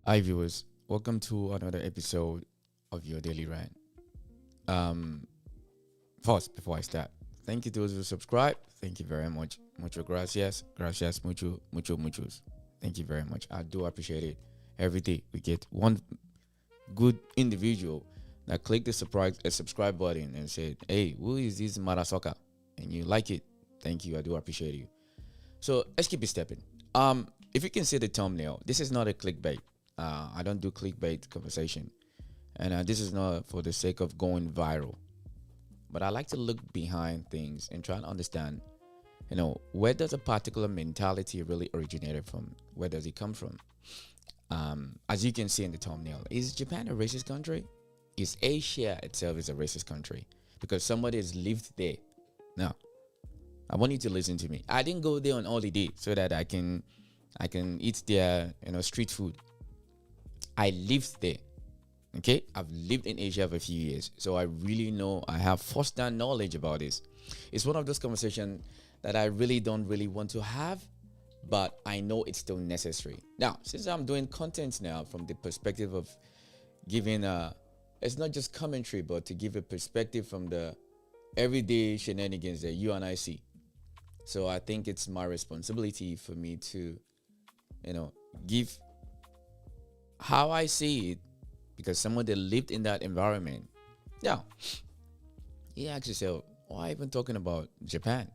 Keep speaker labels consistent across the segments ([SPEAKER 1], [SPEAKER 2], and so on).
[SPEAKER 1] Hi viewers, welcome to another episode of your Daily Rant. Um, First, before I start, thank you to those who subscribe. Thank you very much. Mucho gracias. Gracias muchos. Thank you very much. I do appreciate it. Every day we get one good individual that click the subscribe button and said, "Hey, who is this Marasoka?" And you like it. Thank you. I do appreciate you. So let's keep it stepping. If you can see the thumbnail, this is not a clickbait. I don't do clickbait conversation, and this is not for the sake of going viral. But I like to look behind things and try and understand, where does a particular mentality really originated from? Where does it come from? As you can see in the thumbnail, is Japan a racist country? Is Asia itself is a racist country? Because somebody has lived there. Now, I want you to listen to me. I didn't go there on holiday so that I can eat their street food. I lived there. Okay, I've lived in Asia for a few years, so I really know. I have first-hand knowledge about this. It's one of those conversations that I really don't really want to have, but I know it's still necessary. Now, since I'm doing content now from the perspective of giving it's not just commentary, but to give a perspective from the everyday shenanigans that you and I see. So I think it's my responsibility for me to, give how I see it, because someone that lived in that environment. Now, he asked yourself, why even talking about Japan?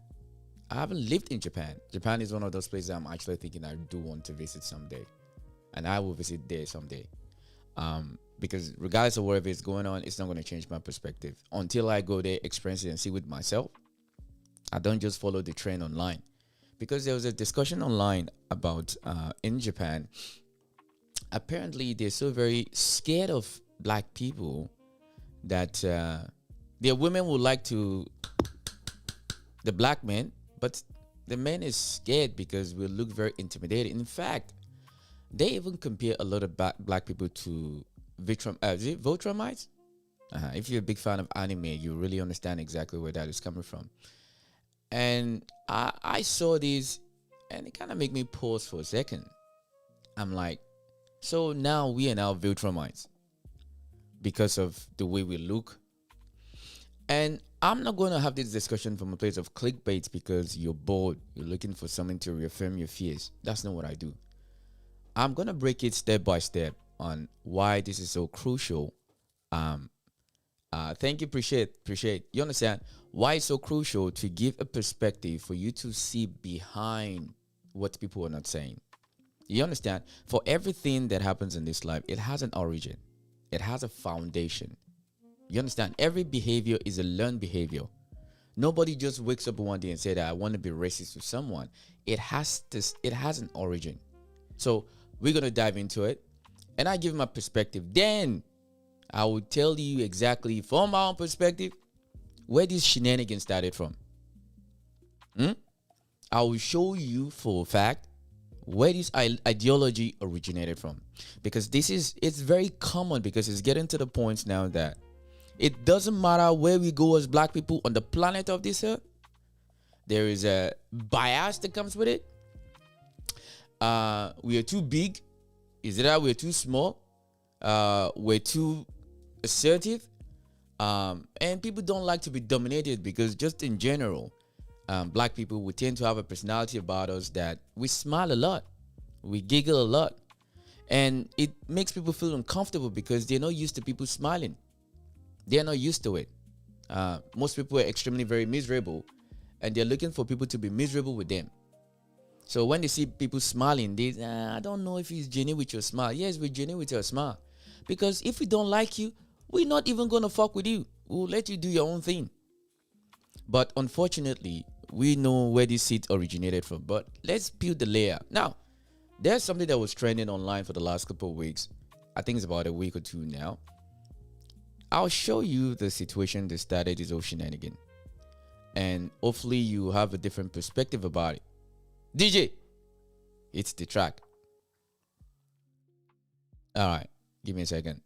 [SPEAKER 1] I haven't lived in Japan. Japan is one of those places I'm actually thinking I do want to visit someday, and I will visit there someday. Because regardless of whatever is going on, it's not going to change my perspective until I go there, experience it, and see with myself. I don't just follow the trend online, because there was a discussion online about in Japan. Apparently, they're so very scared of black people that their women would like to the black men, but the men is scared because we look very intimidating. In fact, they even compare a lot of black people to is it Viltrumites? If you're a big fan of anime, you really understand exactly where that is coming from. And I saw this, and it kind of made me pause for a second. I'm like, so now we are now Viltrumites because of the way we look. And I'm not going to have this discussion from a place of clickbait because you're bored, you're looking for something to reaffirm your fears. That's not what I do. I'm going to break it step by step on why this is so crucial. Um, Thank you, appreciate. You understand why it's so crucial to give a perspective for you to see behind what people are not saying. You understand? For everything that happens in this life, it has an origin. It has a foundation. You understand? Every behavior is a learned behavior. Nobody just wakes up one day and say that I want to be racist to someone. It has an origin. So we're gonna dive into it. And I give my perspective. Then I will tell you exactly from my own perspective where this shenanigan started from. I will show you for a fact where this ideology originated from, because it's very common, because it's getting to the point now that it doesn't matter where we go as black people on the planet of this earth, there is a bias that comes with it. We are too big. Is it that we're too small? We're too assertive. And people don't like to be dominated, because just in general, black people, we tend to have a personality about us that we smile a lot, we giggle a lot, and it makes people feel uncomfortable because they're not used to people smiling. They're not used to it. Most people are extremely very miserable, and they're looking for people to be miserable with them. So when they see people smiling, I don't know if it's genuine with your smile. Yes, we're genuine with your smile, because if we don't like you, we're not even gonna fuck with you. We'll let you do your own thing. But unfortunately, we know where this seed originated from. But let's peel the layer. Now, there's something that was trending online for the last couple of weeks. I think it's about a week or two now. I'll show you the situation that started this whole shenanigan. And hopefully you have a different perspective about it. DJ, it's the track. Alright, give me a second.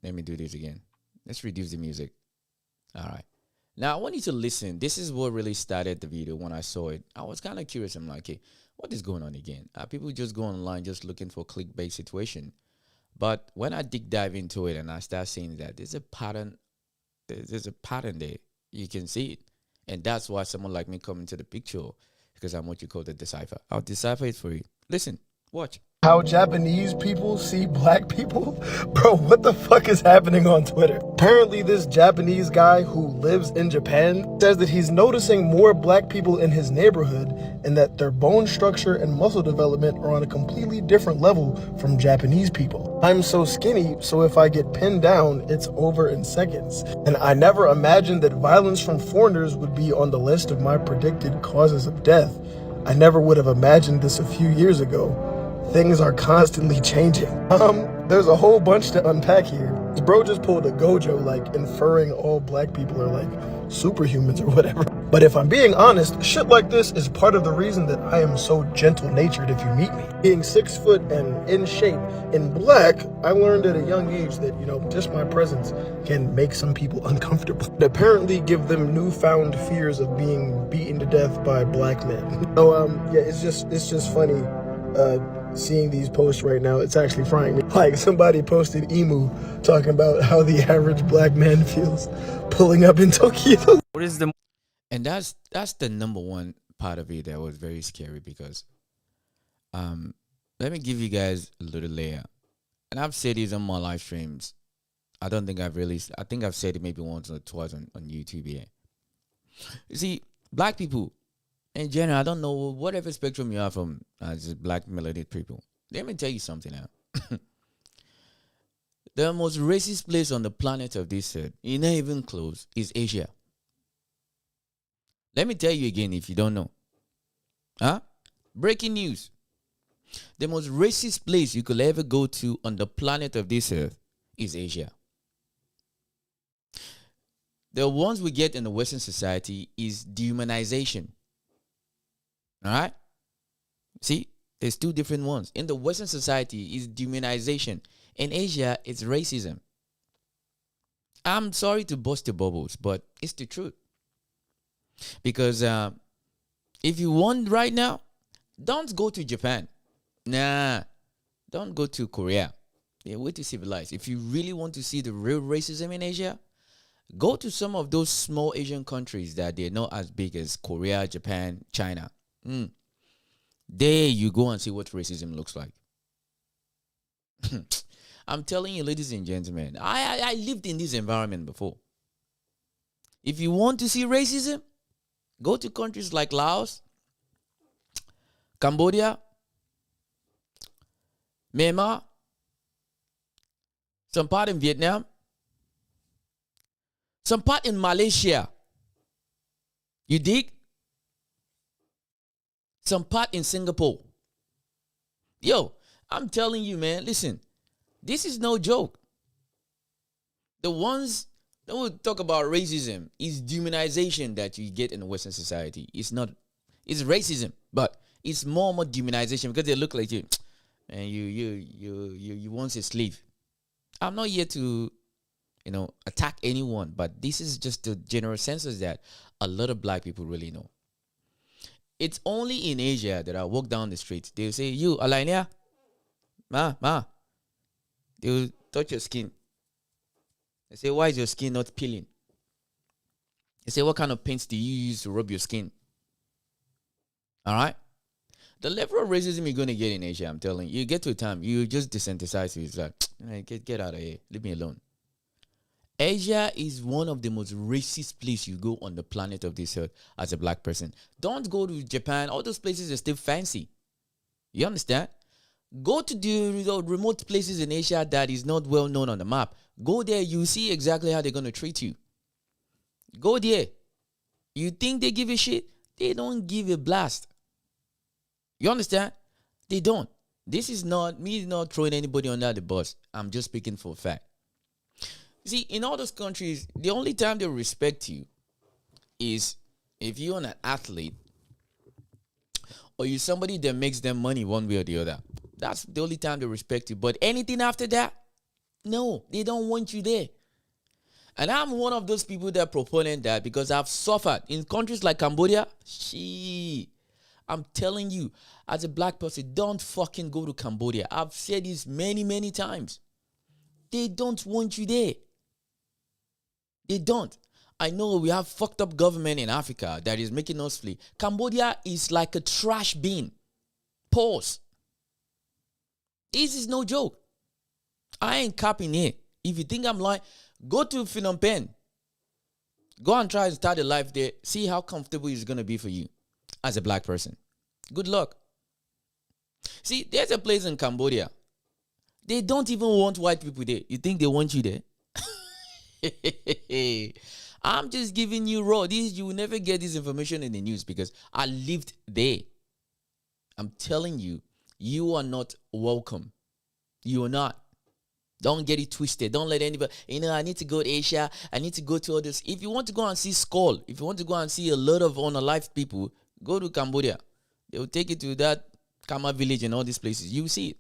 [SPEAKER 1] Let me do this again. Let's reduce the music. Alright. Now, I want you to listen. This is what really started the video when I saw it. I was kind of curious. I'm like, okay, what is going on again? People just go online just looking for clickbait situation. But when I dive into it and I start seeing that there's a pattern, there's a pattern there. You can see it. And that's why someone like me come into the picture, because I'm what you call the decipher. I'll decipher it for you. Listen, watch.
[SPEAKER 2] How Japanese people see black people? Bro, what the fuck is happening on Twitter? Apparently this Japanese guy who lives in Japan says that he's noticing more black people in his neighborhood and that their bone structure and muscle development are on a completely different level from Japanese people. I'm so skinny, so if I get pinned down, it's over in seconds. And I never imagined that violence from foreigners would be on the list of my predicted causes of death. I never would have imagined this a few years ago. Things are constantly changing. There's a whole bunch to unpack here. This bro just pulled a Gojo, like inferring all black people are like superhumans or whatever. But if I'm being honest, shit like this is part of the reason that I am so gentle-natured if you meet me. Being 6 foot and in shape in black, I learned at a young age that, just my presence can make some people uncomfortable. And apparently give them newfound fears of being beaten to death by black men. So, yeah, it's just funny. Seeing these posts right now, it's actually frying me. Like somebody posted emu talking about how the average black man feels pulling up in Tokyo.
[SPEAKER 1] What is the and that's the number one part of it that was very scary, because let me give you guys a little layer. And I've said this on my live streams. I think I've said it maybe once or twice on YouTube here. You see, black people in general, I don't know whatever spectrum you are from as black melanated people. Let me tell you something now. The most racist place on the planet of this earth, you're not even close, is Asia. Let me tell you again if you don't know. Breaking news. The most racist place you could ever go to on the planet of this earth is Asia. The ones we get in the Western society is dehumanization. All right? See, there's two different ones. In the Western society, it's dehumanization. In Asia, it's racism. I'm sorry to burst the bubbles, but it's the truth. Because if you want right now, don't go to Japan. Nah, don't go to Korea. They're way too civilized. If you really want to see the real racism in Asia, go to some of those small Asian countries that they're not as big as Korea, Japan, China. There you go and see what racism looks like. I'm telling you, ladies and gentlemen, I lived in this environment before. If you want to see racism, go to countries like Laos, Cambodia, Myanmar, some part in Vietnam, some part in Malaysia. You dig? Some part in Singapore. Yo, I'm telling you, man, listen, this is no joke. The ones that will talk about racism is dehumanization that you get in the Western society. It's racism, but it's more dehumanization because they look like you. And you once a slave. I'm not here to, attack anyone, but this is just the general census that a lot of black people really know. It's only in Asia that I walk down the street. They'll say, you, Alania, ma. They'll touch your skin. They say, why is your skin not peeling? They say, what kind of paints do you use to rub your skin? All right? The level of racism you're going to get in Asia, I'm telling you, you get to a time, you just desensitize to it. It's like, hey, get out of here. Leave me alone. Asia is one of the most racist places you go on the planet of this earth as a black person. Don't go to Japan. All those places are still fancy. You understand? Go to the remote places in Asia that is not well known on the map. Go there. You see exactly how they're going to treat you. Go there. You think they give a shit? They don't give a blast. You understand? They don't. This is not me not throwing anybody under the bus. I'm just speaking for a fact. See, in all those countries, the only time they respect you is if you're an athlete or you're somebody that makes them money one way or the other. That's the only time they respect you. But anything after that, no, they don't want you there. And I'm one of those people that proponent that because I've suffered in countries like Cambodia. I'm telling you, as a black person, don't fucking go to Cambodia. I've said this many, many times. They don't want you there. They don't. I know we have fucked up government in Africa that is making us flee. Cambodia is like a trash bin. Pause. This is no joke. I ain't capping here. If you think I'm lying, go to Phnom Penh. Go and try and start a life there. See how comfortable it's going to be for you as a black person. Good luck. See, there's a place in Cambodia. They don't even want white people there. You think they want you there? I'm just giving you raw. You will never get this information in the news because I lived there. I'm telling you, you are not welcome. You are not. Don't get it twisted. Don't let anybody, I need to go to Asia. I need to go to others. If you want to go and see Skull, if you want to go and see a lot of unalive people, go to Cambodia. They will take you to that Kama village and all these places. You will see it.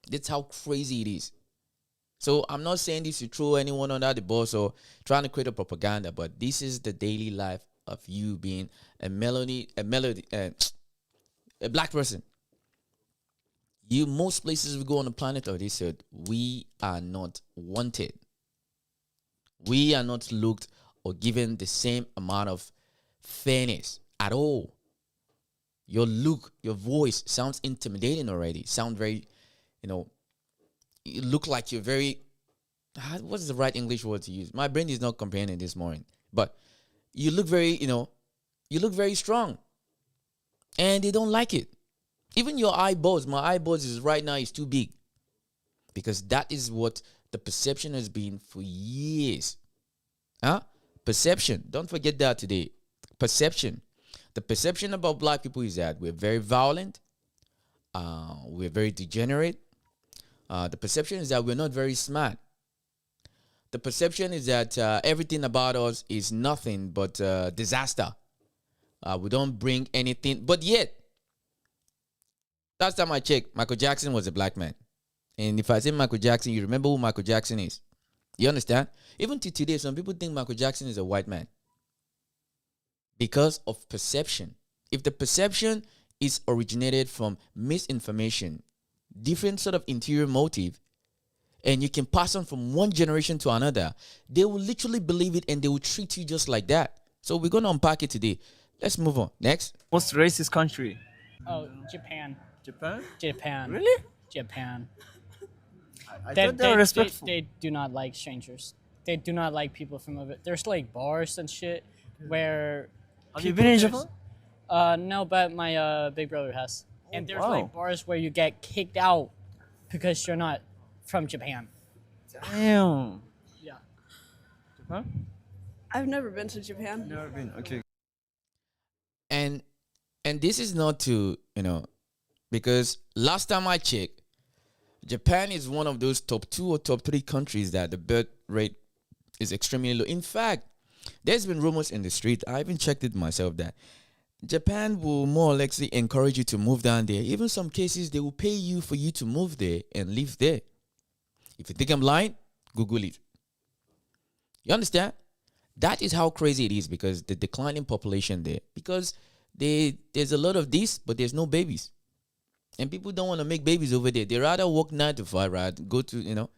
[SPEAKER 1] That's how crazy it is. So I'm not saying this to throw anyone under the bus or trying to create a propaganda, but this is the daily life of you being a black person. Most places we go on the planet, they said, we are not wanted. We are not looked or given the same amount of fairness at all. Your look, your voice sounds intimidating already. Sound very, you look like you're very, what's the right English word to use? My brain is not comprehending this morning. But you look very, you look very strong. And they don't like it. Even your eyeballs, my eyeballs is right now is too big. Because that is what the perception has been for years. Perception. Don't forget that today. Perception. The perception about black people is that we're very violent. We're very degenerate. The perception is that we're not very smart. The perception is that everything about us is nothing but disaster. We don't bring anything. But yet, last time I checked, Michael Jackson was a black man. And if I say Michael Jackson, you remember who Michael Jackson is. You understand? Even to today, some people think Michael Jackson is a white man. Because of perception. If the perception is originated from misinformation, different sort of interior motive, and you can pass on from one generation to another, they will literally believe it and they will treat you just like that. So we're going to unpack it today. Let's move on. Next.
[SPEAKER 3] Most racist country?
[SPEAKER 4] Oh, Japan.
[SPEAKER 3] Japan?
[SPEAKER 4] Japan.
[SPEAKER 3] Really?
[SPEAKER 4] Japan.
[SPEAKER 3] I thought they were respectful.
[SPEAKER 4] They do not like strangers. They do not like people from over. There's like bars and shit where.
[SPEAKER 3] Have you been in Japan?
[SPEAKER 4] No, but my big brother has. And there's
[SPEAKER 3] wow.
[SPEAKER 4] like bars where you get kicked out because you're not from Japan.
[SPEAKER 3] Damn.
[SPEAKER 4] Yeah.
[SPEAKER 3] Japan?
[SPEAKER 5] I've never been to Japan.
[SPEAKER 3] Never been. Okay.
[SPEAKER 1] And this is not to, because last time I checked, Japan is one of those top 2 or top 3 countries that the birth rate is extremely low. In fact, there's been rumors in the street, I even checked it myself, that Japan will more or less encourage you to move down there. Even some cases, they will pay you for you to move there and live there. If you think I'm lying, Google it. You understand? That is how crazy it is because the declining population there. Because there's a lot of this, but there's no babies. And people don't want to make babies over there. They rather work 9 to 5, right? Go to,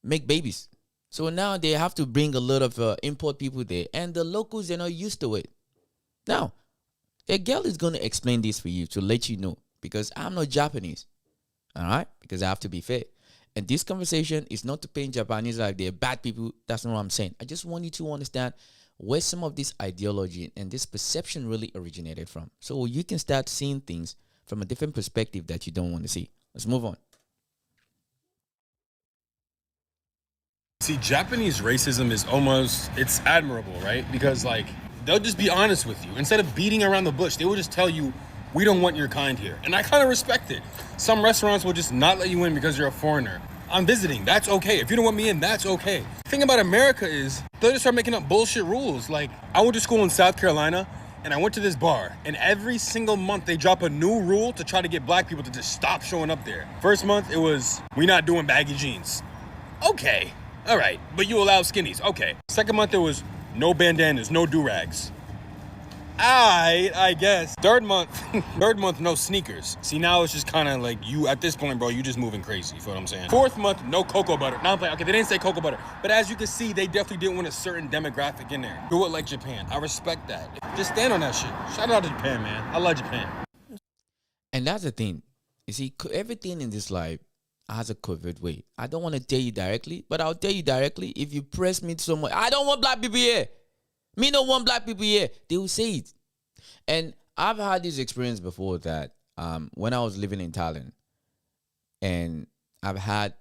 [SPEAKER 1] make babies. So now they have to bring a lot of import people there. And the locals, they're not used to it. Now, a girl is going to explain this for you to let you know. Because I'm not Japanese. All right? Because I have to be fair. And this conversation is not to paint Japanese like they're bad people. That's not what I'm saying. I just want you to understand where some of this ideology and this perception really originated from. So you can start seeing things from a different perspective that you don't want to see. Let's move on.
[SPEAKER 6] See, Japanese racism is it's admirable, right? Because, they'll just be honest with you. Instead of beating around the bush, they will just tell you, we don't want your kind here. And I kind of respect it. Some restaurants will just not let you in because you're a foreigner. I'm visiting. That's okay. If you don't want me in, that's okay. The thing about America is they'll just start making up bullshit rules. I went to school in South Carolina, and I went to this bar, and every single month they drop a new rule to try to get black people to just stop showing up there. First month, it was, we not doing baggy jeans. Okay. All right. But you allow skinnies. Okay. Second month, it was no bandanas, no do-rags. I guess. Third month, third month, no sneakers. See, now it's just kind of like you, at this point, bro, you just moving crazy. You feel what I'm saying? Fourth month, no cocoa butter. Now I'm like, okay, they didn't say cocoa butter. But as you can see, they definitely didn't want a certain demographic in there. Do it like Japan. I respect that. Just stand on that shit. Shout out to Japan, man. I love Japan.
[SPEAKER 1] And that's the thing. You see, everything in this life has a covert way. I don't want to tell you directly, but I'll tell you directly. If you press me so much, I don't want black people here. Me don't want black people here. They will say it. And I've had this experience before that when I was living in Thailand, and I've had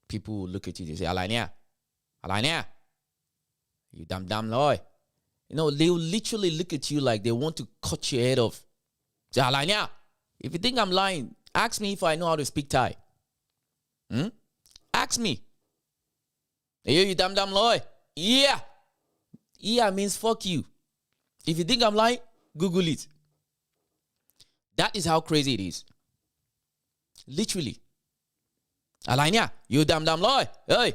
[SPEAKER 1] people look at you, they say, Alania, you damn loy. You know, they will literally look at you like they want to cut your head off. Say, Alania, if you think I'm lying, ask me if I know how to speak Thai. Ask me. Hey, you damn loy. Yeah. Yeah means fuck you. If you think I'm lying, Google it. That is how crazy it is. Literally. Alania, you damn loy. Hey.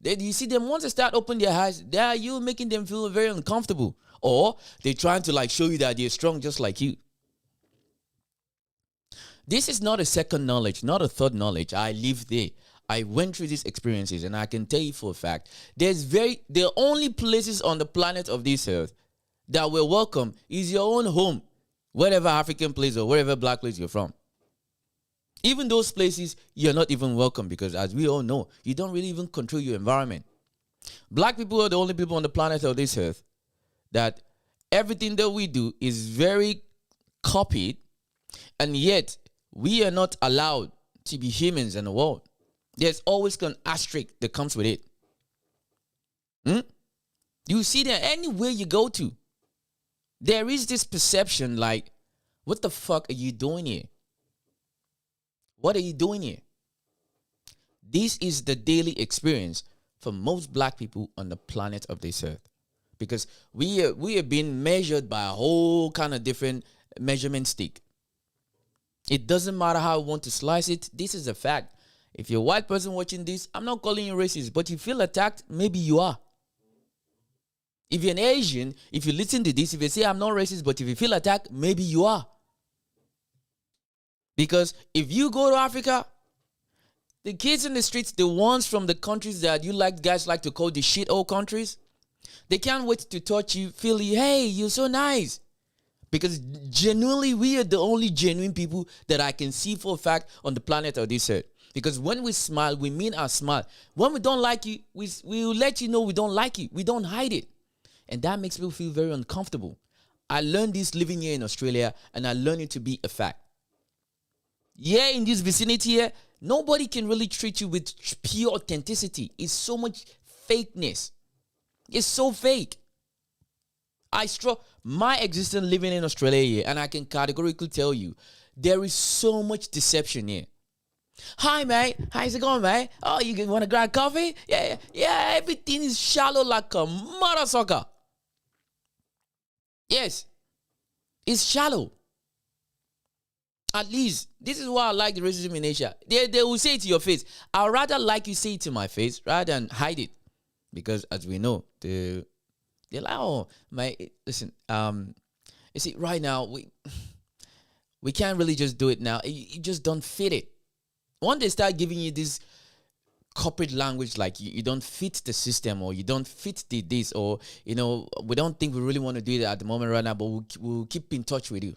[SPEAKER 1] Then you see them, once they start opening their eyes, they are you making them feel very uncomfortable. Or they're trying to like show you that they're strong just like you. This is not a second knowledge, not a third knowledge. I live there. I went through these experiences, and I can tell you for a fact, there are only places on the planet of this earth that will welcome is your own home, whatever African place or wherever black place you're from. Even those places, you're not even welcome because, as we all know, you don't really even control your environment. Black people are the only people on the planet of this earth that everything that we do is very copied, and yet we are not allowed to be humans in the world. There's always an asterisk that comes with it. You see that anywhere you go to, there is this perception like, what the fuck are you doing here? What are you doing here? This is the daily experience for most black people on the planet of this earth. Because we are being measured by a whole kind of different measurement stick. It doesn't matter how I want to slice it. This is a fact. If you're a white person watching this, I'm not calling you racist, but you feel attacked, maybe you are. If you're an Asian, if you listen to this, if you say I'm not racist, but if you feel attacked, maybe you are. Because if you go to Africa, the kids in the streets, the ones from the countries that you guys like to call the shithole countries, they can't wait to touch you, feel you, hey, you're so nice. Because genuinely, we are the only genuine people that I can see for a fact on the planet of this earth. Because when we smile, we mean our smile. When we don't like you, we will let you know we don't like you. We don't hide it. And that makes people feel very uncomfortable. I learned this living here in Australia, and I learned it to be a fact. Yeah, in this vicinity here, nobody can really treat you with pure authenticity. It's so much fakeness. It's so fake. My existence living in Australia here, and I can categorically tell you, there is so much deception here. Hi, mate. How's it going, mate? Oh, you want to grab coffee? Yeah. Everything is shallow like a mother sucker. Yes. It's shallow. At least, this is why I like the racism in Asia. They will say it to your face. I'd rather like you say it to my face rather than hide it. Because as we know, they're like, oh, listen, you see, right now, we can't really just do it now. You just don't fit it. Once they start giving you this corporate language, like you don't fit the system, or you don't fit this, or, you know, we don't think we really want to do it at the moment right now, but we'll keep in touch with you.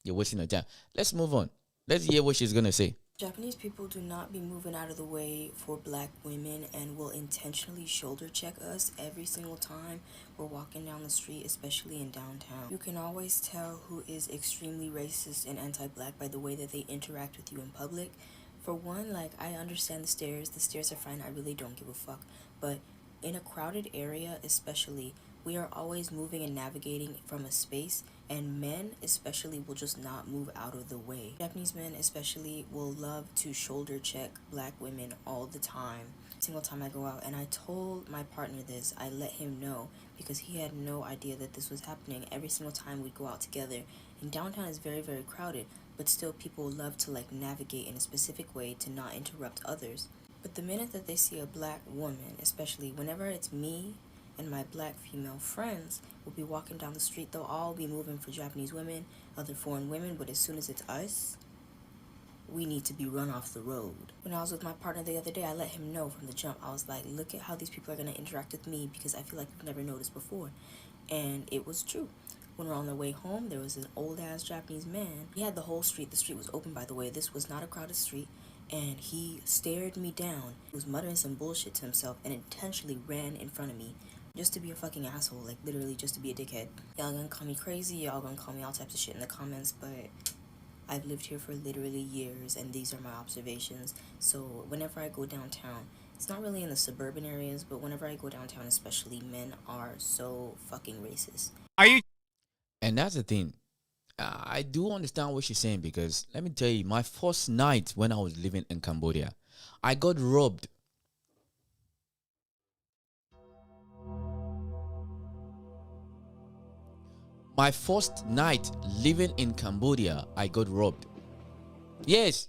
[SPEAKER 1] You're wasting your time. Let's move on. Let's hear what she's going to say.
[SPEAKER 7] Japanese people do not be moving out of the way for black women and will intentionally shoulder check us every single time we're walking down the street, especially in downtown. You can always tell who is extremely racist and anti-black by the way that they interact with you in public. For one, like, I understand the stairs are fine, I really don't give a fuck, but in a crowded area especially, we are always moving and navigating from a space, and men especially will just not move out of the way. Japanese men especially will love to shoulder check black women all the time. Single time I go out, and I told my partner this, I let him know, because he had no idea that this was happening every single time we go out together. And downtown is very, very crowded, but still people love to like navigate in a specific way to not interrupt others. But the minute that they see a black woman, especially whenever it's me and my black female friends will be walking down the street. They'll all be moving for Japanese women, other foreign women, but as soon as it's us, we need to be run off the road. When I was with my partner the other day, I let him know from the jump. I was like, look at how these people are going to interact with me because I feel like we've never noticed before. And it was true. When we were on the way home, there was an old-ass Japanese man. He had the whole street. The street was open, by the way. This was not a crowded street. And he stared me down. He was muttering some bullshit to himself and intentionally ran in front of me just to be a fucking asshole. Like, literally just to be a dickhead. Y'all gonna call me crazy. Y'all gonna call me all types of shit in the comments. But I've lived here for literally years, and these are my observations. So whenever I go downtown, it's not really in the suburban areas, but whenever I go downtown especially, men are so fucking racist.
[SPEAKER 1] And that's the thing. I do understand what she's saying because let me tell you, my first night when I was living in Cambodia, I got robbed. My first night living in Cambodia, I got robbed. Yes.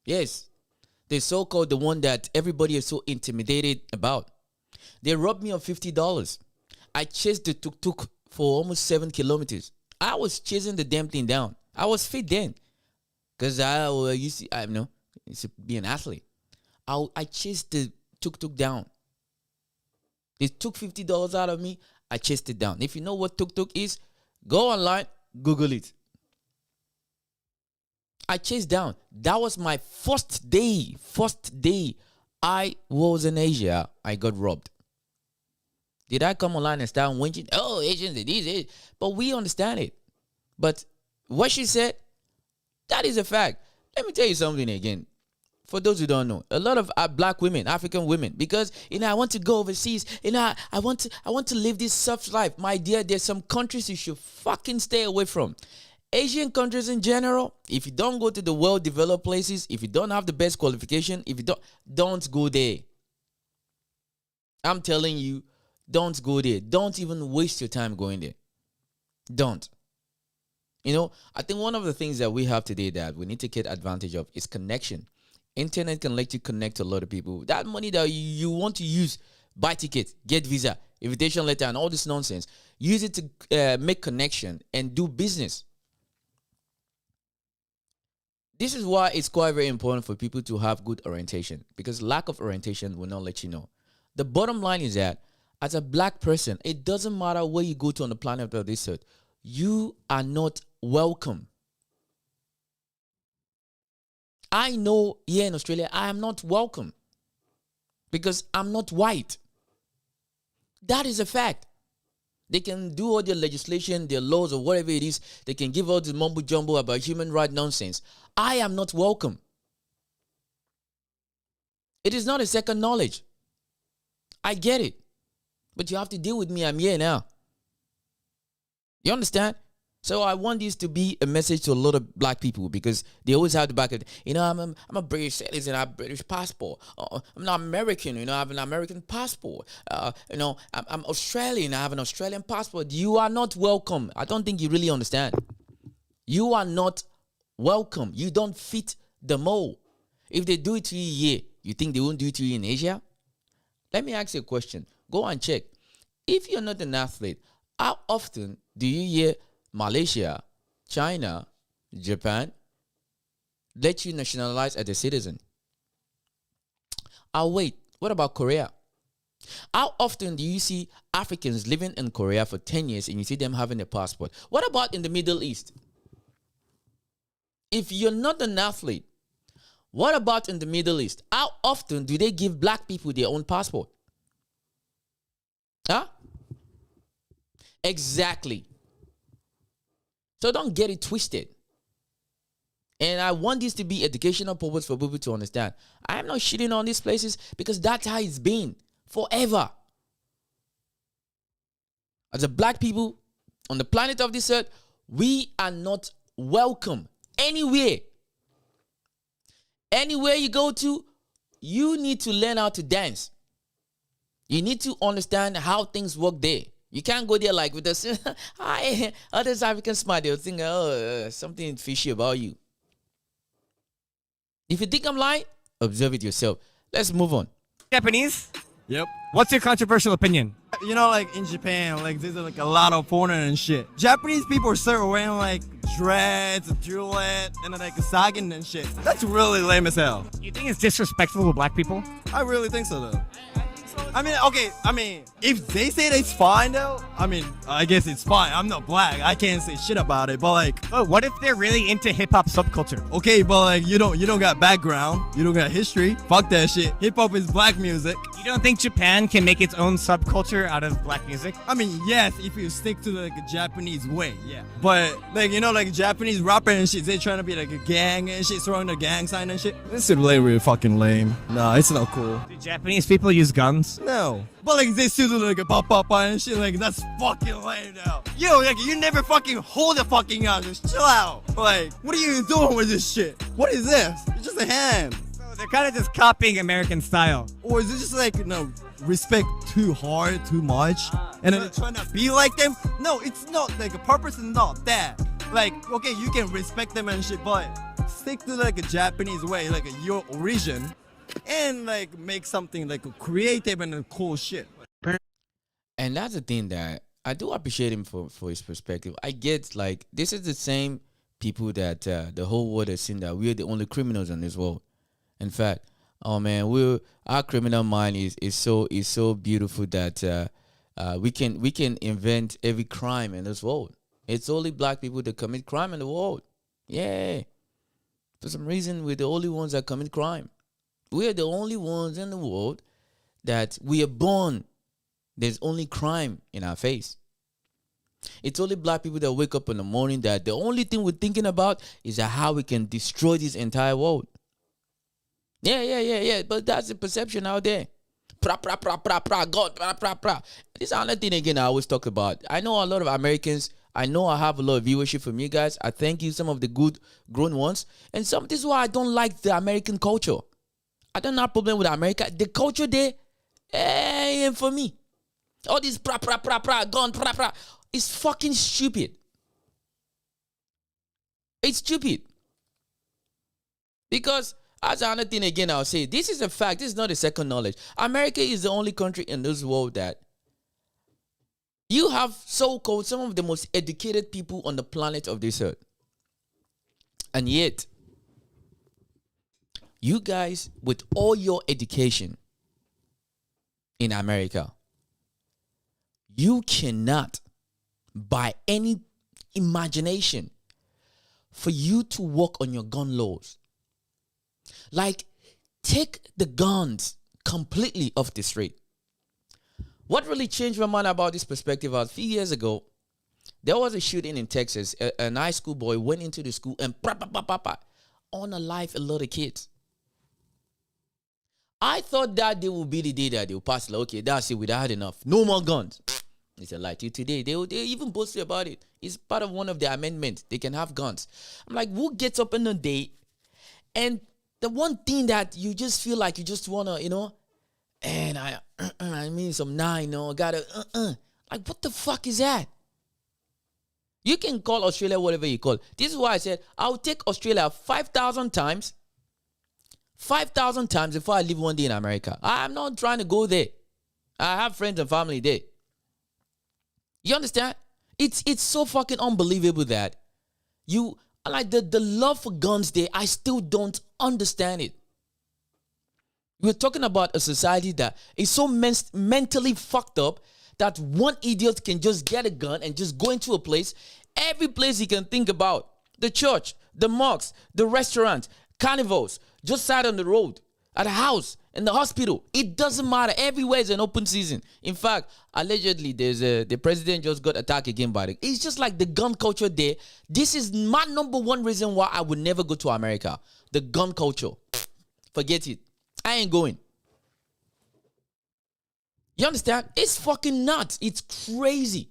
[SPEAKER 1] The so-called, the one that everybody is so intimidated about. They robbed me of $50. I chased the tuk-tuk for almost 7 kilometers. I was chasing the damn thing down. I was fit then. Because I used to be an athlete. I chased the tuk-tuk down. They took $50 out of me. I chased it down. If you know what tuk-tuk is, go online, Google it. I chased down. That was my first day. I was in Asia. I got robbed. Did I come online and start whinging? Oh, Asians, these. But we understand it. But what she said, that is a fact. Let me tell you something again. For those who don't know, a lot of black women, African women, because I want to go overseas. I want to live this soft life. My dear, there's some countries you should fucking stay away from. Asian countries in general, if you don't go to the well-developed places, if you don't have the best qualification, if you don't go there. I'm telling you, don't go there. Don't even waste your time going there. Don't. I think one of the things that we have today that we need to take advantage of is connection. Internet can let you connect to a lot of people. That money that you want to use, buy tickets, get visa, invitation letter, and all this nonsense, use it to make connection and do business. This is why it's quite very important for people to have good orientation, because lack of orientation will not let you know. The bottom line is that as a black person, it doesn't matter where you go to on the planet of this earth, you are not welcome. I know here in Australia, I am not welcome because I'm not white. That is a fact. They can do all their legislation, their laws, or whatever it is. They can give all this mumbo jumbo about human rights nonsense. I am not welcome. It is not a second knowledge. I get it. But you have to deal with me. I'm here now. You understand? So I want this to be a message to a lot of black people because they always have the back of, I'm a British citizen, I have a British passport. I'm not American, I have an American passport. I'm Australian, I have an Australian passport. You are not welcome. I don't think you really understand. You are not welcome. You don't fit the mold. If they do it to you here, you think they won't do it to you in Asia? Let me ask you a question. Go and check. If you're not an athlete, how often do you hear Malaysia, China, Japan let you nationalize as a citizen? Wait, what about Korea? How often do you see Africans living in Korea for 10 years and you see them having a passport? What about in the Middle East? If you're not an athlete, what about in the Middle East? How often do they give black people their own passport? Huh? Exactly. So don't get it twisted. And I want this to be educational purpose for people to understand. I am not shitting on these places because that's how it's been forever. As a black people on the planet of this earth, we are not welcome anywhere. Anywhere you go to, you need to learn how to dance. You need to understand how things work there. You can't go there like with us. Hi, others African smile. They'll think, something fishy about you. If you think I'm lying, observe it yourself. Let's move on.
[SPEAKER 3] Japanese?
[SPEAKER 8] Yep.
[SPEAKER 3] What's your controversial opinion?
[SPEAKER 8] You know, like in Japan, like there's like a lot of foreigners and shit. Japanese people start wearing like dreads, jewelette, and then like a sagging and shit. That's really lame as hell.
[SPEAKER 3] You think it's disrespectful to black people?
[SPEAKER 8] I really think so though. I mean, okay, if they say that it's fine though, I guess it's fine. I'm not black. I can't say shit about it. But like,
[SPEAKER 3] Oh, what if they're really into hip hop subculture?
[SPEAKER 8] okay, but like you don't got background. You don't got history. Fuck that shit. Hip hop is black music.
[SPEAKER 3] You don't think Japan can make its own subculture out of black music?
[SPEAKER 8] I mean, yes, if you stick to like a Japanese way, yeah. But like like Japanese rapper and shit, they trying to be like a gang and shit, throwing the gang sign and shit. This is really fucking lame. Nah, it's not cool.
[SPEAKER 3] Do Japanese people use guns?
[SPEAKER 8] No. But like they still do like a pop and shit, like that's fucking lame now. Yo, like you never fucking hold a fucking gun, just chill out. Like, what are you doing with this shit? What is this? It's just a hand.
[SPEAKER 3] So they're kind of just copying American style.
[SPEAKER 8] Or is it just like, respect too hard, too much? And then they're trying to be like them? No, it's not, like, a purpose is not that. Like, okay, you can respect them and shit, but stick to like a Japanese way, like your origin, and like make something like creative and cool shit.
[SPEAKER 1] And that's the thing that I do appreciate him for his perspective. I get, like, this is the same people that the whole world has seen that we're the only criminals in this world. In fact, oh man, our criminal mind is so beautiful that we can invent every crime in this world. It's only black people that commit crime in the world. Yeah. For some reason, we're the only ones that commit crime. We are the only ones in the world that we are born. There's only crime in our face. It's only black people that wake up in the morning that the only thing we're thinking about is how we can destroy this entire world. Yeah. But that's the perception out there. God, This is another thing again I always talk about. I know a lot of Americans. I know I have a lot of viewership from you guys. I thank you, some of the good grown ones. And this is why I don't like the American culture. I don't have a problem with America. The culture there ain't for me. All this gun, it's fucking stupid. It's stupid. Because, as another thing again, I'll say, this is a fact. This is not a second knowledge. America is the only country in this world that you have so-called some of the most educated people on the planet of this earth. And yet, you guys, with all your education in America, you cannot, by any imagination, for you to work on your gun laws. Like, take the guns completely off the street. What really changed my mind about this perspective was a few years ago, there was a shooting in Texas. A high school boy went into the school and unalive a lot of kids. I thought that day would be the day that they would pass. Like, okay, that's it. We had enough. No more guns. It's a lie to you today. They even boasted about it. It's part of one of the amendments. They can have guns. I'm like, who gets up in the day and the one thing that you just feel like you just want to, and I mean some gotta, like, what the fuck is that? You can call Australia whatever you call. This is why I said, I'll take Australia 5,000 times. 5,000 times before I live one day in America. I'm not trying to go there. I have friends and family there. You understand? It's so fucking unbelievable that you, like, the love for guns there, I still don't understand it. We're talking about a society that is so mentally fucked up that one idiot can just get a gun and just go into a place, every place he can think about, the church, the mosques, the restaurant, carnivals, just sat on the road, at a house, in the hospital. It doesn't matter. Everywhere is an open season. In fact, allegedly, the president just got attacked again by it. It's just like the gun culture there. This is my number one reason why I would never go to America. The gun culture. Forget it. I ain't going. You understand? It's fucking nuts. It's crazy.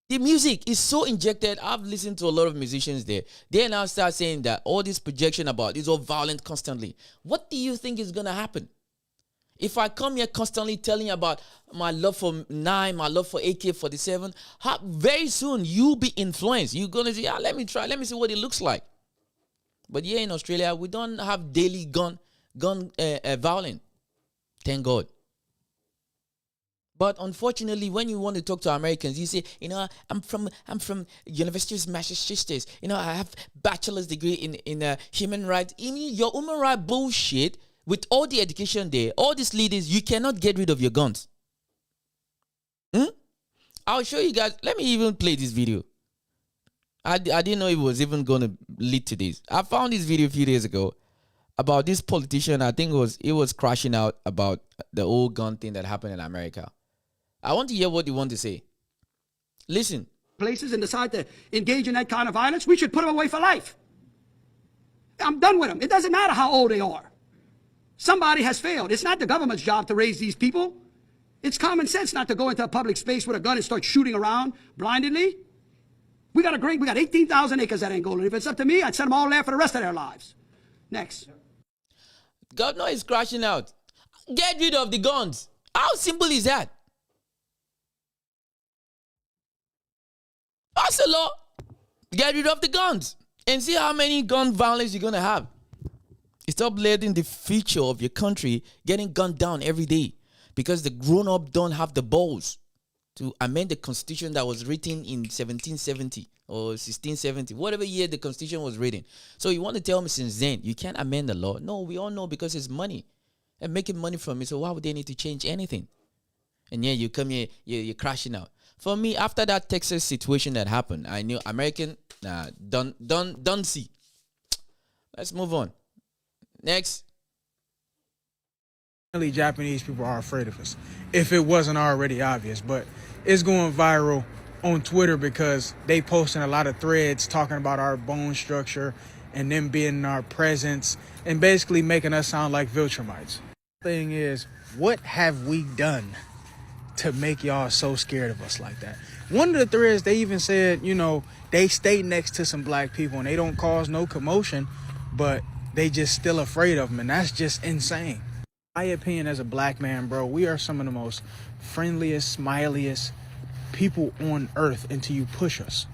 [SPEAKER 1] The music is so injected. I've listened to a lot of musicians there. They now start saying that all this projection about is all violent constantly. What do you think is going to happen? If I come here constantly telling you about my love for 9, my love for AK-47, very soon you'll be influenced. You're going to say, let me try. Let me see what it looks like. But here in Australia, we don't have daily gun violence. Thank God. But unfortunately, when you want to talk to Americans, you say, I'm from University of Massachusetts. I have bachelor's degree in human rights. Your human rights bullshit, with all the education there, all these leaders, you cannot get rid of your guns. I'll show you guys. Let me even play this video. I didn't know it was even going to lead to this. I found this video a few days ago about this politician. I think it was crashing out about the old gun thing that happened in America. I want to hear what you want to say. Listen.
[SPEAKER 9] Places and decide to engage in that kind of violence, we should put them away for life. I'm done with them. It doesn't matter how old they are. Somebody has failed. It's not the government's job to raise these people. It's common sense not to go into a public space with a gun and start shooting around blindly. We got 18,000 acres at Angola. If it's up to me, I'd send them all there for the rest of their lives. Next.
[SPEAKER 1] Governor is crashing out. Get rid of the guns. How simple is that? Pass a law. Get rid of the guns. And see how many gun violence you're going to have. Stop letting the future of your country getting gunned down every day. Because the grown-up don't have the balls to amend the constitution that was written in 1770 or 1670, whatever year the constitution was written. So you want to tell me since then you can't amend the law? No, we all know because it's money. And making money from it, so why would they need to change anything? And yeah, you come here, you're crashing out. For me, after that Texas situation that happened, I knew American, don't see. Let's move on. Next.
[SPEAKER 10] Japanese people are afraid of us, if it wasn't already obvious. But it's going viral on Twitter because they posting a lot of threads talking about our bone structure and them being in our presence and basically making us sound like Viltrumites. Thing is, what have we done to make y'all so scared of us like that? One of the threads, they even said, they stay next to some black people and they don't cause no commotion, but they just still afraid of them, and that's just insane. My opinion as a black man, bro, we are some of the most friendliest, smiliest people on earth until you push us.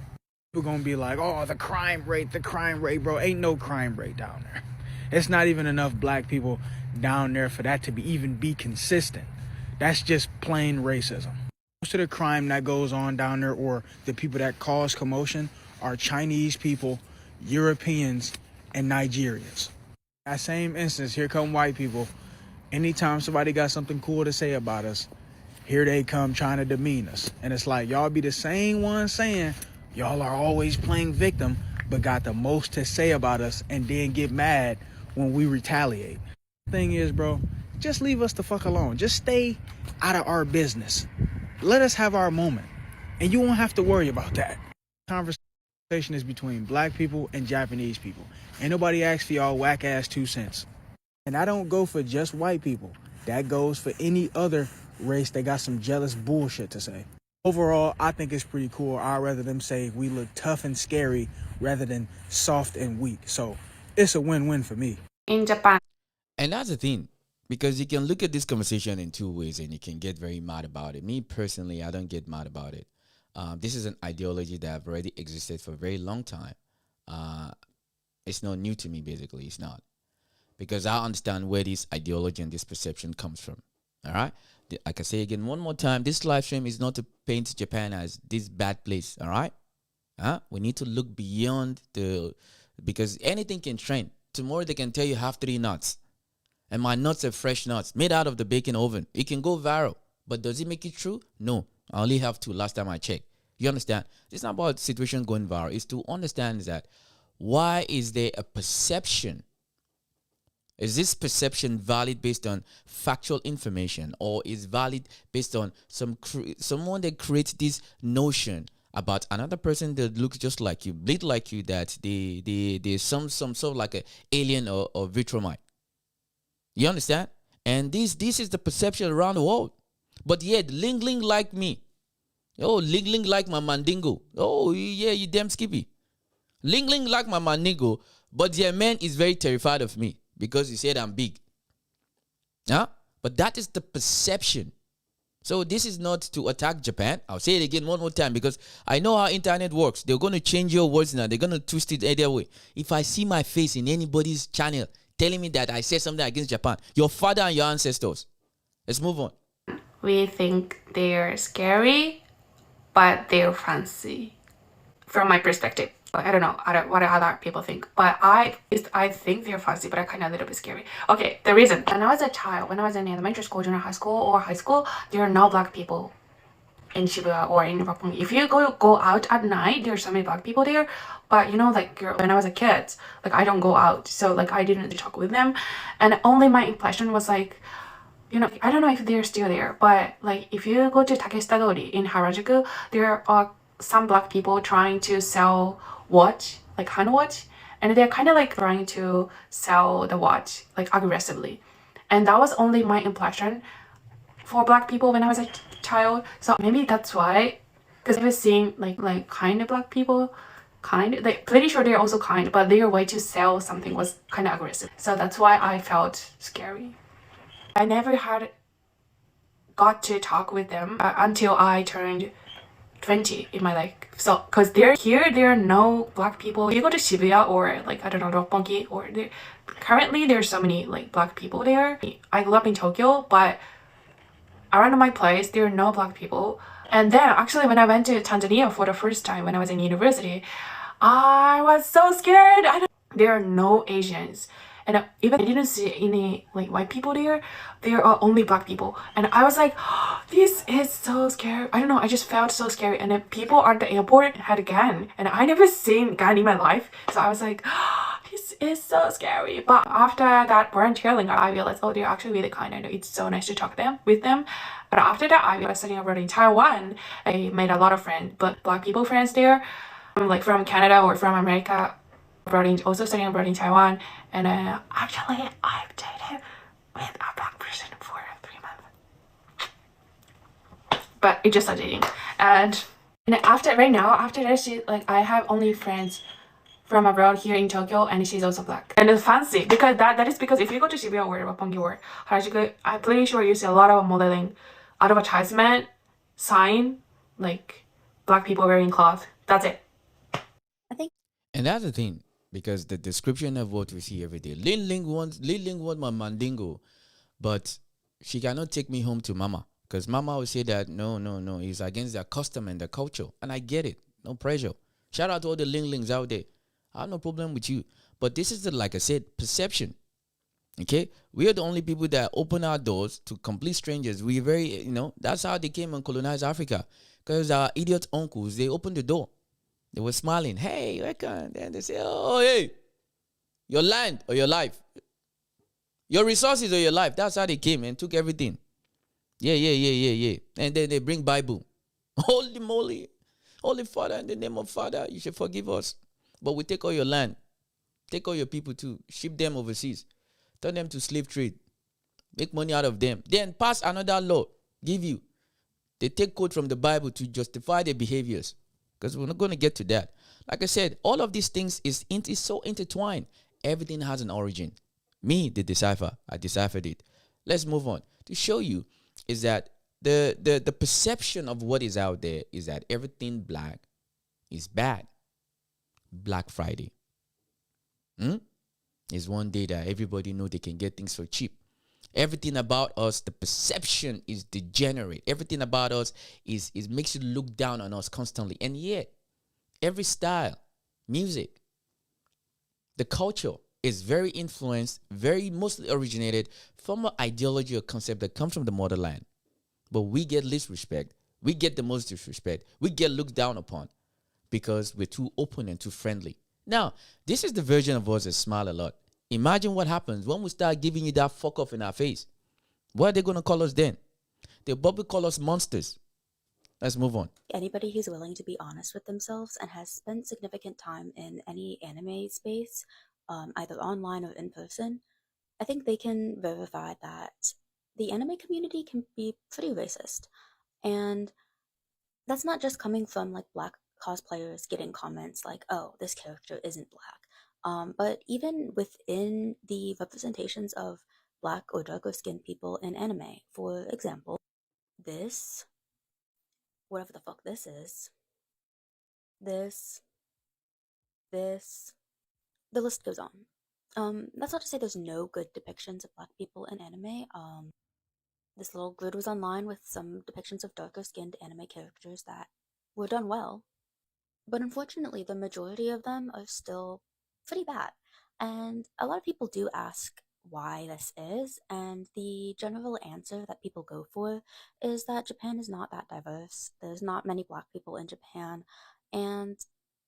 [SPEAKER 10] People gonna be like, oh, the crime rate, bro. Ain't no crime rate down there. It's not even enough black people down there for that to even be consistent. That's just plain racism. Most of the crime that goes on down there, or the people that cause commotion, are Chinese people, Europeans, and Nigerians. That same instance, here come white people. Anytime somebody got something cool to say about us, here they come trying to demean us. And it's like, y'all be the same ones saying y'all are always playing victim, but got the most to say about us and then get mad when we retaliate. Thing is, bro, just leave us the fuck alone. Just stay out of our business. Let us have our moment. And you won't have to worry about that. Conversation is between black people and Japanese people. Ain't nobody asked for y'all whack ass 2 cents. And I don't go for just white people. That goes for any other race that got some jealous bullshit to say. Overall, I think it's pretty cool. I'd rather them say we look tough and scary rather than soft and weak. So it's a win-win for me.
[SPEAKER 11] In Japan.
[SPEAKER 1] And that's the thing. Because you can look at this conversation in two ways and you can get very mad about it. Me personally, I don't get mad about it. This is an ideology that have already existed for a very long time. It's not new to me, basically. It's not. Because I understand where this ideology and this perception comes from. All right? I can say again one more time, this live stream is not to paint Japan as this bad place. All right? We need to look beyond because anything can trend. Tomorrow they can tell you have 3 nuts. And my nuts are fresh nuts made out of the baking oven. It can go viral. But does it make it true? No. I only have 2 last time I checked. You understand? It's not about situation going viral. It's to understand that why is there a perception? Is this perception valid based on factual information, or is valid based on someone that creates this notion about another person that looks just like you, bleed like you, that they're some sort of like an alien or Vitromite? You understand? And this is the perception around the world. But yet, Ling like me. Oh, Ling like my mandingo. Oh, yeah, you damn skippy. Ling like my mandingo, but their man is very terrified of me because he said I'm big. But that is the perception. So this is not to attack Japan. I'll say it again one more time because I know how internet works. They're going to change your words now. They're going to twist it either way. If I see my face in anybody's channel telling me that I said something against Japan, your father and your ancestors, Let's move on.
[SPEAKER 11] We think they're scary, but they're fancy. From my perspective, I don't know what other people think, but I think they're fancy, but I kind of a little bit scary. Okay, the reason. When I was a child, when I was in elementary school, junior high school, or high school, there are no black people in Shibuya or in Roppongi. If you go out at night, there's so many black people there. But you know, like when I was a kid, like I don't go out, so like I didn't really talk with them, and only my impression was like, you know, I don't know if they're still there, but like if you go to Takeshita Dori in Harajuku, there are some black people trying to sell watch, like hand watch, and they're kind of like trying to sell the watch like aggressively, and that was only my impression for black people when I was a child. So maybe that's why, because I was seeing like kind of black people, kind like pretty sure they're also kind, but their way to sell something was kind of aggressive. So that's why I felt scary. I never got to talk with them until I turned 20 in my life. So, because there are no black people. If you go to Shibuya or like, I don't know, Roppongi, or currently there's so many like black people there. I grew up in Tokyo, but around my place, there are no black people. And then actually when I went to Tanzania for the first time when I was in university, I was so scared. There are no Asians. And even I didn't see any like white people there. There are only black people. And I was like, oh, this is so scary. I don't know, I just felt so scary. And then people at the airport had a gun. And I never seen gun in my life. So I was like, oh, this is so scary. But after that volunteering, I realized, oh, they're actually really kind. And it's so nice to talk with them. But after that, I was studying abroad in Taiwan. I made a lot of friends, but black people friends there, like from Canada or from America. Also studying abroad in Taiwan, and actually I've dated with a black person for 3 months, but it's just a dating. And after that, I have only friends from abroad here in Tokyo, and she's also black. And it's fancy because that is because if you go to Shibuya or Roppongi or Harajuku, I'm pretty sure you see a lot of modeling, advertisement, sign, like black people wearing cloth. That's it.
[SPEAKER 1] And that's the thing, because the description of what we see every day. Lin Ling wants my mandingo, but she cannot take me home to mama, because mama will say that no, it's against their custom and their culture. And I get it. No pressure. Shout out to all the Ling Lings out there. I have no problem with you. But this is like I said, perception. Okay? We are the only people that open our doors to complete strangers. We very, that's how they came and colonized Africa. Because our idiot uncles, they opened the door. They were smiling. Hey, welcome. Then they say, oh, hey, your land or your life. Your resources or your life. That's how they came and took everything. Yeah. And then they bring Bible. Holy moly. Holy Father, in the name of Father, you should forgive us. But we take all your land. Take all your people too. Ship them overseas. Turn them to slave trade. Make money out of them. Then pass another law. Give you. They take code from the Bible to justify their behaviors. Because we're not going to get to that. Like I said, all of these things is so intertwined. Everything has an origin. Me, the Decipher, I deciphered it. Let's move on. To show you is that the perception of what is out there is that everything black is bad. Black Friday is one day that everybody know they can get things for cheap. Everything about us, the perception is degenerate. Everything about us is makes you look down on us constantly. And yet, every style, music, the culture is very influenced, very mostly originated from an ideology or concept that comes from the motherland. But we get least respect. We get the most disrespect. We get looked down upon because we're too open and too friendly. Now, this is the version of us that smile a lot. Imagine what happens when we start giving you that fuck off in our face. What are they going to call us then? They'll probably call us monsters. Let's move on.
[SPEAKER 12] Anybody who's willing to be honest with themselves and has spent significant time in any anime space, either online or in person, I think they can verify that the anime community can be pretty racist. And that's not just coming from like black cosplayers getting comments like, oh, this character isn't black. But even within the representations of black or darker skinned people in anime, for example, this, whatever the fuck this is, this, the list goes on. That's not to say there's no good depictions of black people in anime. this little grid was online with some depictions of darker skinned anime characters that were done well. But unfortunately, the majority of them are still pretty bad. And a lot of people do ask why this is, and the general answer that people go for is that Japan is not that diverse. There's not many black people in Japan, and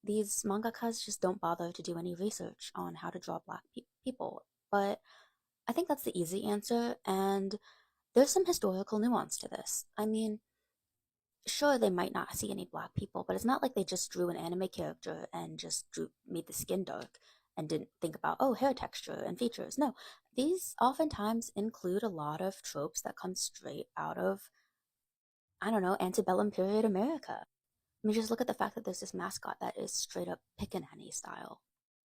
[SPEAKER 12] these mangakas just don't bother to do any research on how to draw black people. But I think that's the easy answer, and there's some historical nuance to this. I mean, sure, they might not see any black people, but it's not like they just drew an anime character and just made the skin dark and didn't think about, oh, hair texture and features. No, these oftentimes include a lot of tropes that come straight out of, I don't know, antebellum period America. I mean, just look at the fact that there's this mascot that is straight up pickaninny style,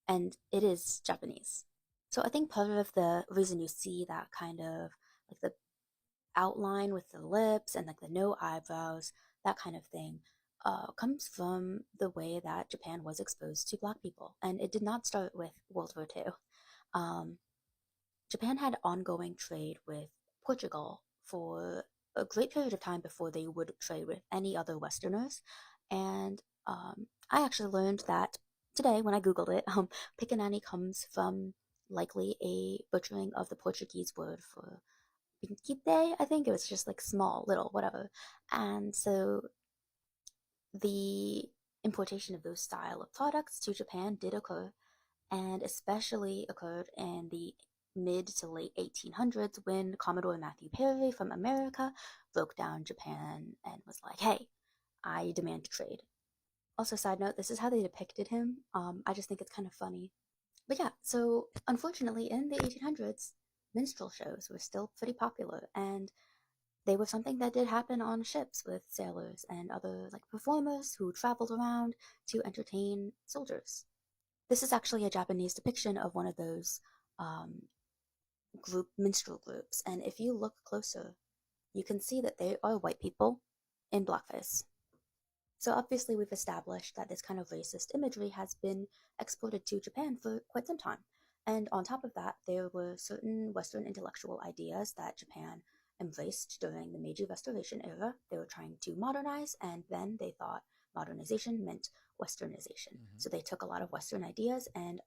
[SPEAKER 12] and it is Japanese. So I think part of the reason you see that kind of like the outline with the lips and like the no eyebrows, that kind of thing, comes from the way that Japan was exposed to black people. And it did not start with World War II. Japan had ongoing trade with Portugal for a great period of time before they would trade with any other Westerners. And I actually learned that today when I Googled it, Piccanani comes from likely a butchering of the Portuguese word for Pinquite. I think it was just like small, little, whatever. And so the importation of those style of products to Japan did occur, and especially occurred in the mid to late 1800s when Commodore Matthew Perry from America broke down Japan and was like, hey, I demand trade. Also, side note, this is how they depicted him. I just think it's kind of funny. But yeah, so unfortunately in the 1800s, minstrel shows were still pretty popular, and they were something that did happen on ships with sailors and other like performers who traveled around to entertain soldiers. This is actually a Japanese depiction of one of those minstrel groups, and if you look closer, you can see that they are white people in blackface. So obviously we've established that this kind of racist imagery has been exported to Japan for quite some time. And on top of that, there were certain Western intellectual ideas that Japan embraced during the Meiji Restoration era. They were trying to modernize, and then they thought modernization meant Westernization. So they took a lot of Western ideas and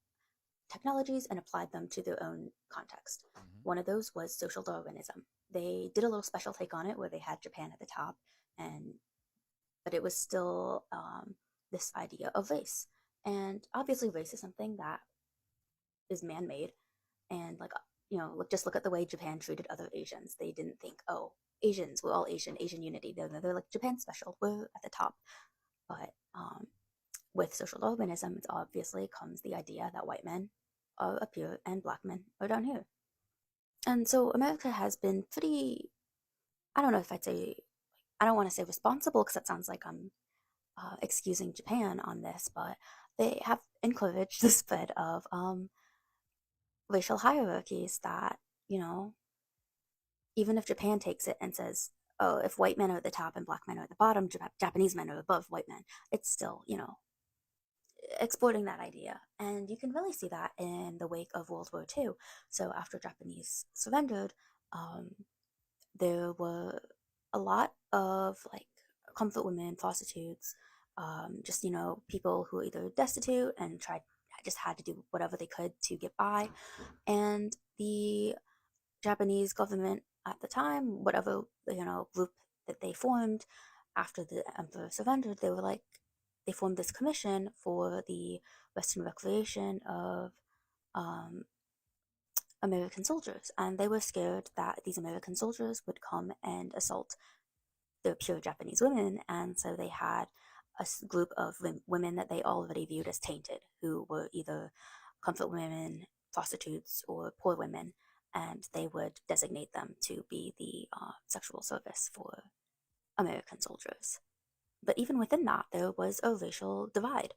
[SPEAKER 12] technologies and applied them to their own context. One of those was social Darwinism. They did a little special take on it where they had Japan at the top, but it was still this idea of race. And obviously race is something that is man-made, and like, you know, just look at the way Japan treated other Asians. They didn't think, oh, Asians, we're all Asian unity. They're like, Japan special, we're at the top. But with social Darwinism, it obviously comes the idea that white men are up here and black men are down here. And so America has been pretty, I don't know if I'd say, I don't want to say responsible because that sounds like I'm excusing Japan on this, but they have encouraged the spread of racial hierarchies that, you know, even if Japan takes it and says, oh, if white men are at the top and black men are at the bottom, Japanese men are above white men, it's still, you know, exporting that idea. And you can really see that in the wake of World War II. So after Japanese surrendered, there were a lot of like comfort women, prostitutes, just, you know, people who were either destitute and just had to do whatever they could to get by. And the Japanese government at the time, whatever, you know, group that they formed after the emperor surrendered, they formed this commission for the Western recreation of American soldiers, and they were scared that these American soldiers would come and assault the pure Japanese women, and so they had a group of women that they already viewed as tainted, who were either comfort women, prostitutes, or poor women, and they would designate them to be the sexual service for American soldiers. But even within that, there was a racial divide.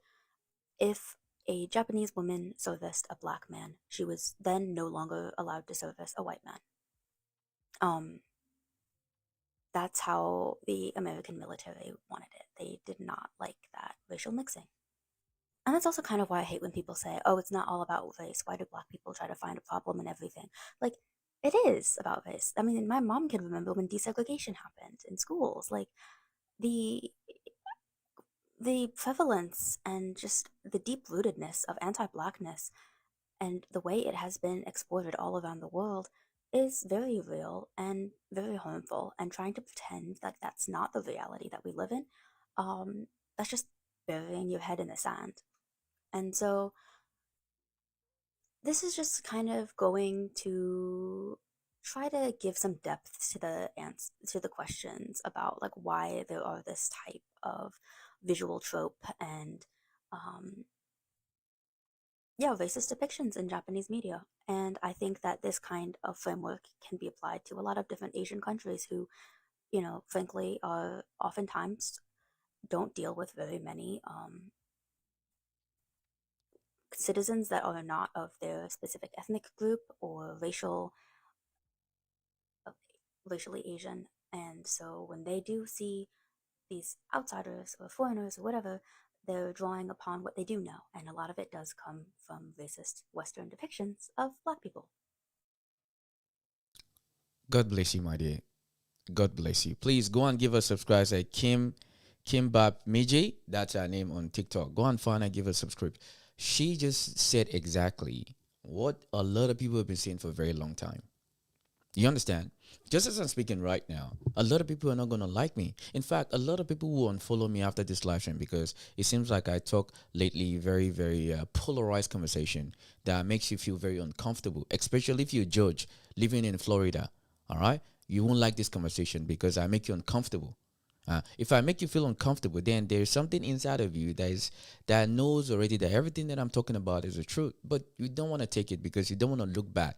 [SPEAKER 12] If a Japanese woman serviced a black man, she was then no longer allowed to service a white man. That's how the American military wanted it. They did not like that racial mixing. And that's also kind of why I hate when people say, oh, it's not all about race. Why do black people try to find a problem in everything? Like, It is about race. I mean, my mom can remember when desegregation happened in schools. Like the prevalence and just the deep rootedness of anti-blackness and the way it has been exported all around the world is very real and very harmful. And trying to pretend that that's not the reality that we live in, that's just burying your head in the sand. And so this is just kind of going to try to give some depth to the questions about like why there are this type of visual trope and racist depictions in Japanese media. And I think that this kind of framework can be applied to a lot of different Asian countries who, frankly, are oftentimes don't deal with very many citizens that are not of their specific ethnic group or racially Asian. And so when they do see these outsiders or foreigners or whatever, they're drawing upon what they do know. And a lot of it does come from racist Western depictions of Black people.
[SPEAKER 1] God bless you, my dear. God bless you. Please go and give us subscribe at Kimbap Miji. That's her name on TikTok. Go and find her, give us subscribe. She just said exactly what a lot of people have been saying for a very long time. You understand? Just as I'm speaking right now, a lot of people are not going to like me. In fact, a lot of people will unfollow me after this live stream because it seems like I talk lately very, very polarized conversation that makes you feel very uncomfortable, especially if you're a judge living in Florida. All right? You won't like this conversation because I make you uncomfortable. If I make you feel uncomfortable, then there's something inside of you that knows already that everything that I'm talking about is the truth, but you don't want to take it because you don't want to look bad.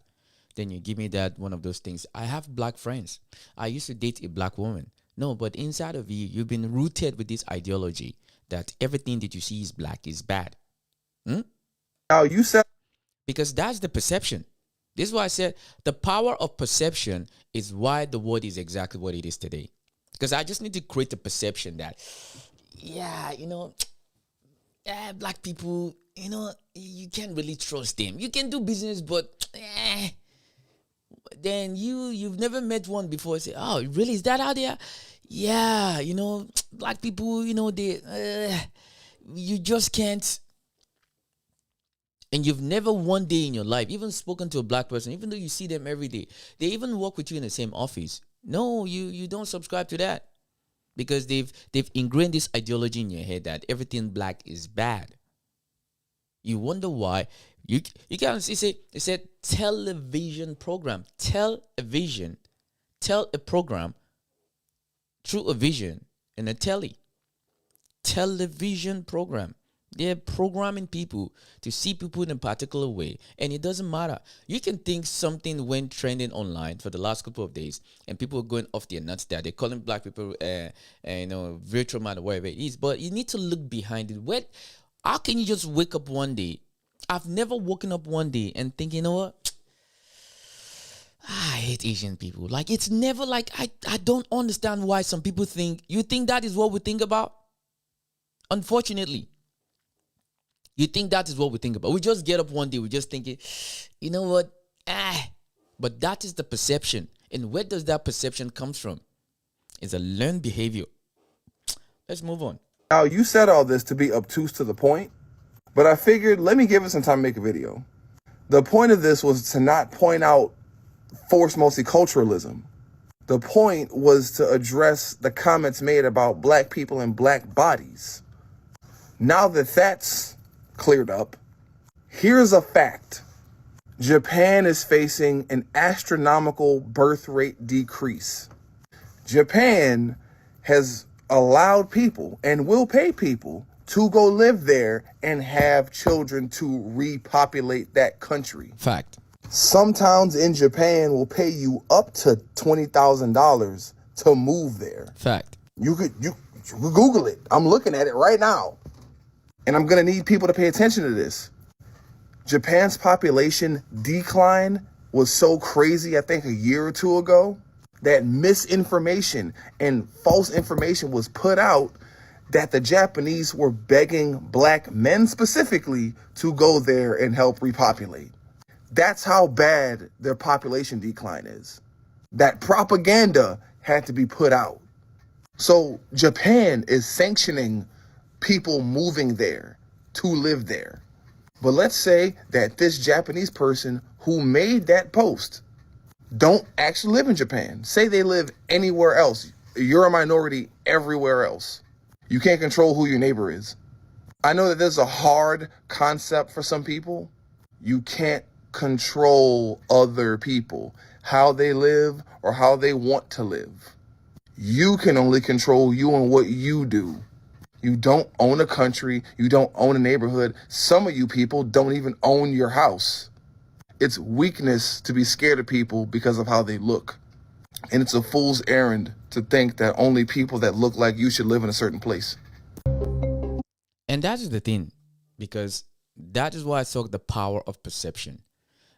[SPEAKER 1] Then you give me that one of those things. I have Black friends. I used to date a Black woman. No, but inside of you, you've been rooted with this ideology that everything that you see is black is bad.
[SPEAKER 13] Now you said,
[SPEAKER 1] because that's the perception. This is why I said the power of perception is why the world is exactly what it is today. Because I just need to create a perception that, Black people, you can't really trust them. You can do business, but then you've never met one before. Say, oh, really? Is that how they are? Yeah, Black people, they, you just can't. And you've never one day in your life even spoken to a Black person, even though you see them every day. They even work with you in the same office. No, you don't subscribe to that because they've ingrained this ideology in your head that everything black is bad. You wonder why. You can see it said television program. Tell a program through a vision and a television program. They're programming people to see people in a particular way. And it doesn't matter. You can think something went trending online for the last couple of days and people are going off their nuts there. They're calling Black people, virtual man or whatever it is. But you need to look behind it. How can you just wake up one day? I've never woken up one day and think, you know what? I hate Asian people. Like, it's never like, I don't understand why some people think, you think that is what we think about? Unfortunately. You think that is what we think about. We just get up one day, we just think, you know what? But that is the perception. And where does that perception come from? It's a learned behavior. Let's move on.
[SPEAKER 13] Now, you said all this to be obtuse to the point, but I figured, let me give it some time to make a video. The point of this was to not point out forced multiculturalism. The point was to address the comments made about Black people and Black bodies. Now that that's cleared up, here's a fact. Japan is facing an astronomical birth rate decrease. Japan has allowed people and will pay people to go live there and have children to repopulate that country.
[SPEAKER 1] Fact.
[SPEAKER 13] Some towns in Japan will pay you up to $20,000 to move there.
[SPEAKER 1] Fact.
[SPEAKER 13] You could Google it. I'm looking at it right now. And I'm going to need people to pay attention to this. Japan's population decline was so crazy, I think a year or two ago, that misinformation and false information was put out that the Japanese were begging Black men specifically to go there and help repopulate. That's how bad their population decline is. That propaganda had to be put out. So Japan is sanctioning people moving there to live there. But let's say that this Japanese person who made that post don't actually live in Japan. Say they live anywhere else. You're a minority everywhere else. You can't control who your neighbor is. I know that this is a hard concept for some people. You can't control other people, how they live or how they want to live. You can only control you and what you do. You don't own a country. You don't own a neighborhood. Some of you people don't even own your house. It's weakness to be scared of people because of how they look. And it's a fool's errand to think that only people that look like you should live in a certain place.
[SPEAKER 1] And that is the thing, because that is why I talk the power of perception.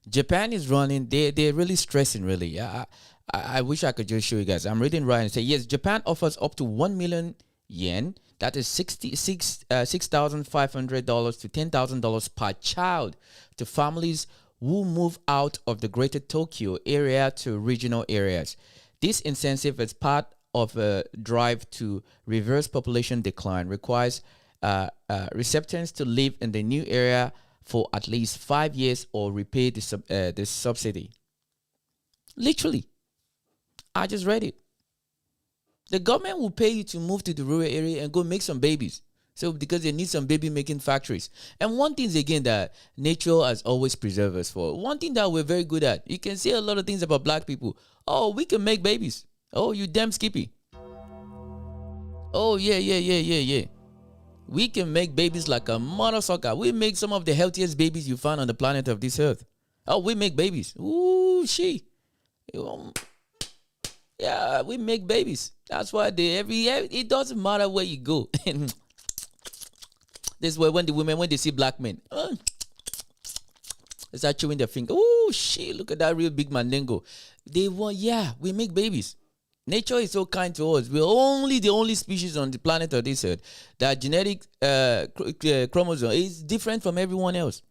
[SPEAKER 1] Japan is running, they're really stressing, really. I wish I could just show you guys. I'm reading right and say, yes, Japan offers up to 1 million yen. That is $6,500 to $10,000 per child to families who move out of the greater Tokyo area to regional areas. This incentive is part of a drive to reverse population decline, requires recipients to live in the new area for at least 5 years or repay the subsidy. Literally. I just read it. The government will pay you to move to the rural area and go make some babies. So because they need some baby making factories. And one thing is, again, that nature has always preserved us for. One thing that we're very good at. You can say a lot of things about black people. Oh, we can make babies. Oh, you damn skippy. Oh, yeah. We can make babies like a mother sucker. We make some of the healthiest babies you find on the planet of this earth. Oh, we make babies. Ooh, yeah, we make babies. That's why it doesn't matter where you go. This is why when they see black men, they start chewing their finger. Oh shit, look at that real big mandingo. We make babies. Nature is so kind to us. We're the only species on the planet of this earth that genetic chromosome is different from everyone else.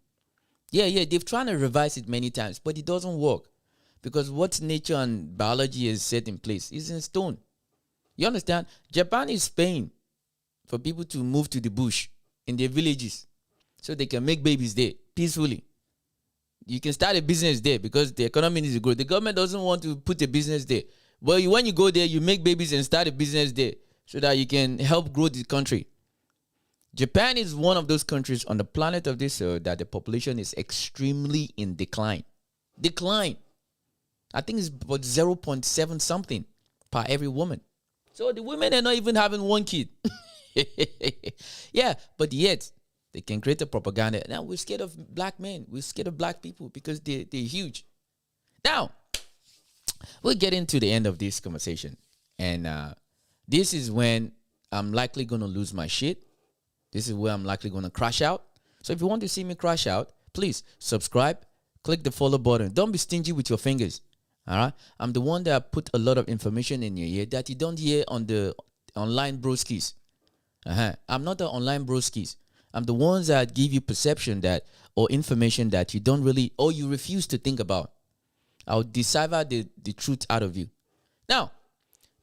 [SPEAKER 1] Yeah, they've tried to revise it many times, but it doesn't work. Because what nature and biology has set in place is in stone. You understand? Japan is paying for people to move to the bush in their villages so they can make babies there peacefully. You can start a business there because the economy needs to grow. The government doesn't want to put a business there. But when you go there, you make babies and start a business there so that you can help grow the country. Japan is one of those countries on the planet of this earth that the population is extremely in decline. I think it's about 0.7 something per every woman. So the women are not even having one kid. Yeah, but yet they can create a propaganda. Now we're scared of black men. We're scared of black people because they're huge. Now, we'll get into the end of this conversation. And this is when I'm likely going to lose my shit. This is where I'm likely going to crash out. So if you want to see me crash out, please subscribe, click the follow button. Don't be stingy with your fingers. All right, I'm the one that put a lot of information in your ear that you don't hear on the online broskies. I'm not the online broskies. I'm the ones that give you perception that or information that you don't really or you refuse to think about. I'll decipher the truth out of you. Now,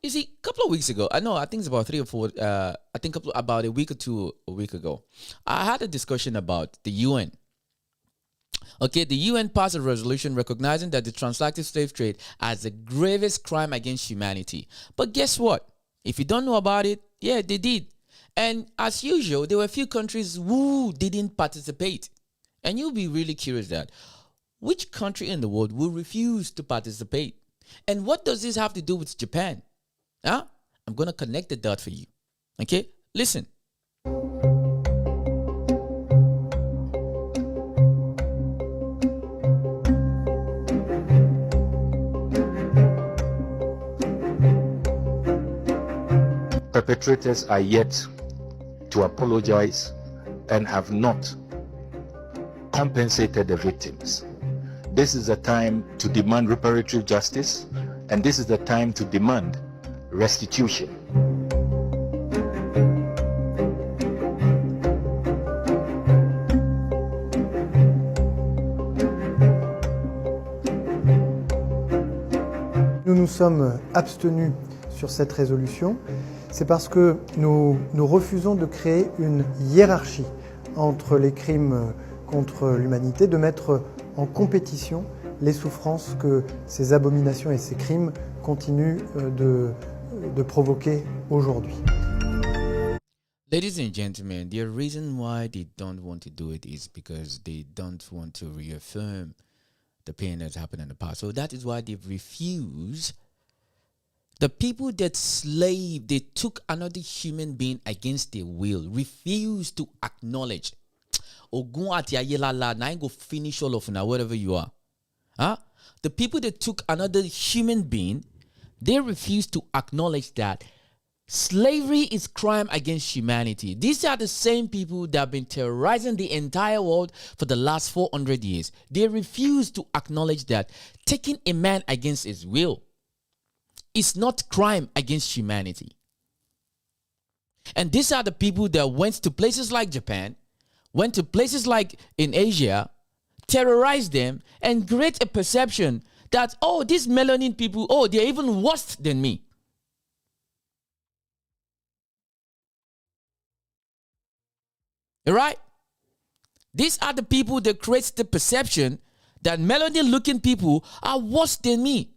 [SPEAKER 1] you see, a couple of weeks ago, I think it's about 3 or 4. About a week or two a week ago, I had a discussion about the UN. Okay, the UN passed a resolution recognizing that the transatlantic slave trade as the gravest crime against humanity. But guess what? If you don't know about it, yeah, they did. And as usual, there were a few countries who didn't participate. And you'll be really curious that which country in the world will refuse to participate? And what does this have to do with Japan? I'm going to connect the dot for you. Okay, listen.
[SPEAKER 14] Perpetrators are yet to apologize and have not compensated the victims. This is the time to demand reparatory justice, and this is the time to demand restitution.
[SPEAKER 15] sommes abstenus sur cette résolution, c'est parce que nous refusons de créer une hiérarchie entre les crimes contre l'humanité, de mettre en compétition les souffrances que ces abominations et ces crimes continuent de provoquer aujourd'hui.
[SPEAKER 1] Ladies and gentlemen, the reason why they don't want to do it is because they don't want to reaffirm the pain that's happened in the past. So that is why they've refused. The people that slaved, they took another human being against their will, refused to acknowledge. Ogun ati ayelala, na go finish all of now, wherever you are. Huh? The people that took another human being, they refused to acknowledge that slavery is crime against humanity. These are the same people that have been terrorizing the entire world for the last 400 years. They refuse to acknowledge that taking a man against his will is not crime against humanity. And these are the people that went to places like Japan, went to places like in Asia, terrorized them, and create a perception that, oh, these melanin people, oh, they're even worse than me. Right? These are the people that create the perception that melanin-looking people are worse than me.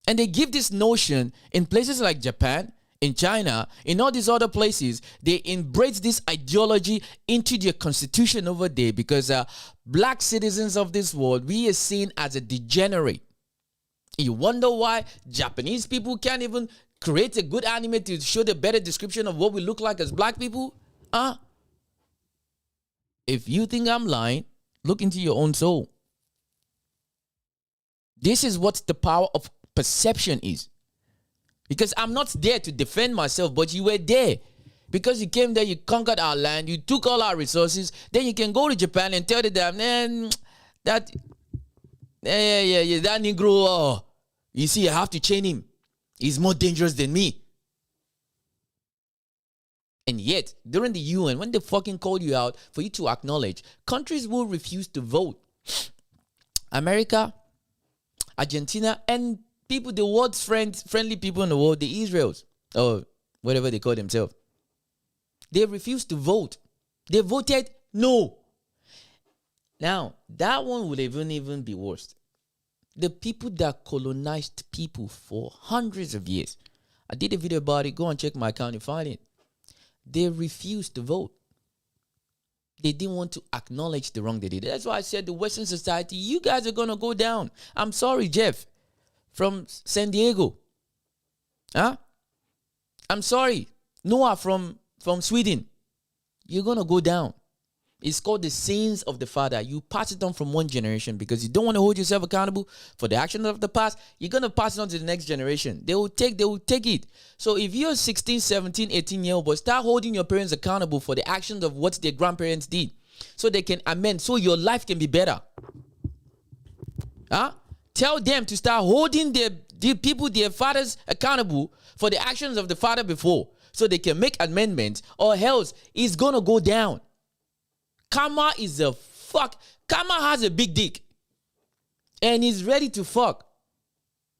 [SPEAKER 1] And they give this notion in places like Japan, in China, in all these other places. They embrace this ideology into their constitution over there because black citizens of this world, we are seen as a degenerate. You wonder why Japanese people can't even create a good anime to show the better description of what we look like as black people? If you think I'm lying, look into your own soul. This is what the power of perception is. Because I'm not there to defend myself, but you were there. Because you came there, you conquered our land, you took all our resources, then you can go to Japan and tell them, man, that Negro, you see, I have to chain him. He's more dangerous than me. And yet, during the UN, when they fucking called you out for you to acknowledge, countries will refuse to vote. America, Argentina, and people, the world's friendly people in the world, the Israels, or whatever they call themselves, they refused to vote. They voted no. Now, that one would even be worse. The people that colonized people for hundreds of years. I did a video about it. Go and check my account and find it. They refused to vote. They didn't want to acknowledge the wrong they did. That's why I said the Western society, you guys are going to go down. I'm sorry, Jeff, from San Diego. Huh? I'm sorry, Noah from Sweden. You're going to go down. It's called the sins of the father. You pass it on from one generation because you don't want to hold yourself accountable for the actions of the past. You're going to pass it on to the next generation. They will take it. So if you're 16, 17, 18-year-old boy, start holding your parents accountable for the actions of what their grandparents did so they can amend, so your life can be better. Huh? Tell them to start holding their people, their fathers, accountable for the actions of the father before so they can make amendments, or else it's going to go down. Karma is a fuck. Karma has a big dick. And he's ready to fuck.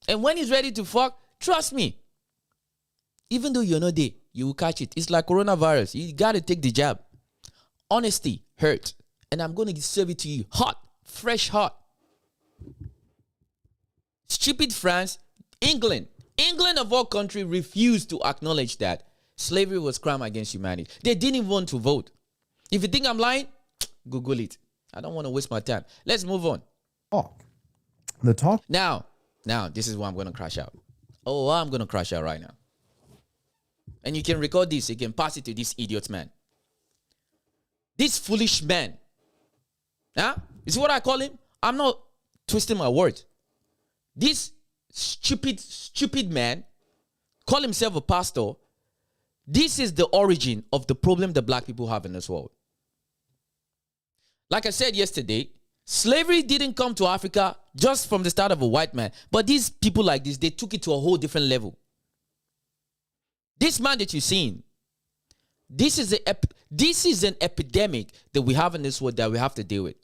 [SPEAKER 1] And when he's ready to fuck, trust me, even though you're not there, you will catch it. It's like coronavirus. You got to take the jab. Honesty hurts. And I'm going to serve it to you hot, fresh hot. Stupid France, England of all countries refused to acknowledge that slavery was crime against humanity. They didn't even want to vote. If you think I'm lying, Google it. I don't want to waste my time. Let's move on.
[SPEAKER 16] The talk.
[SPEAKER 1] Now, this is where I'm going to crash out. Oh, I'm going to crash out right now. And you can record this. You can pass it to this idiot man. This foolish man. Huh? You see what I call him? I'm not twisting my words. This stupid man, call himself a pastor. This is the origin of the problem that black people have in this world. Like I said yesterday, slavery didn't come to Africa just from the start of a white man. But these people like this, they took it to a whole different level. This man that you're seeing, this is an epidemic that we have in this world that we have to deal with.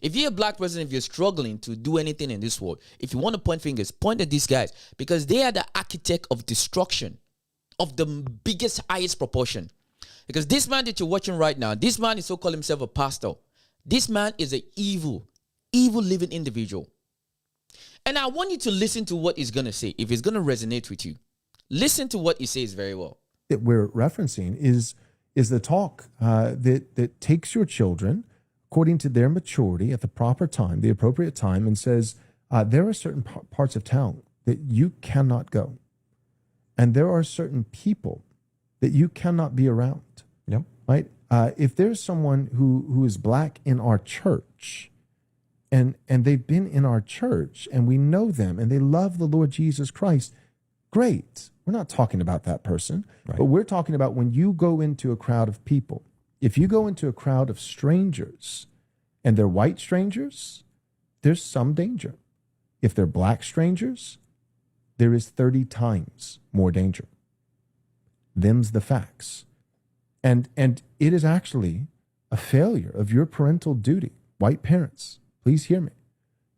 [SPEAKER 1] If you're a black person, if you're struggling to do anything in this world, if you want to point fingers, point at these guys because they are the architect of destruction of the biggest, highest proportion. Because this man that you're watching right now, this man is so-called himself a pastor. This man is an evil living individual. And I want you to listen to what he's going to say. If it's going to resonate with you, listen to what he says very well.
[SPEAKER 16] That we're referencing is the talk that takes your children according to their maturity at the proper time, the appropriate time, and says there are certain parts of town that you cannot go. And there are certain people that you cannot be around.
[SPEAKER 17] Yep.
[SPEAKER 16] Right? If there's someone who is black in our church, and they've been in our church, and we know them, and they love the Lord Jesus Christ, great. We're not talking about that person, but we're talking about when you go into a crowd of people. If you go into a crowd of strangers, and they're white strangers, there's some danger. If they're black strangers, there is 30 times more danger. Them's the facts. And it is actually a failure of your parental duty. White parents, please hear me.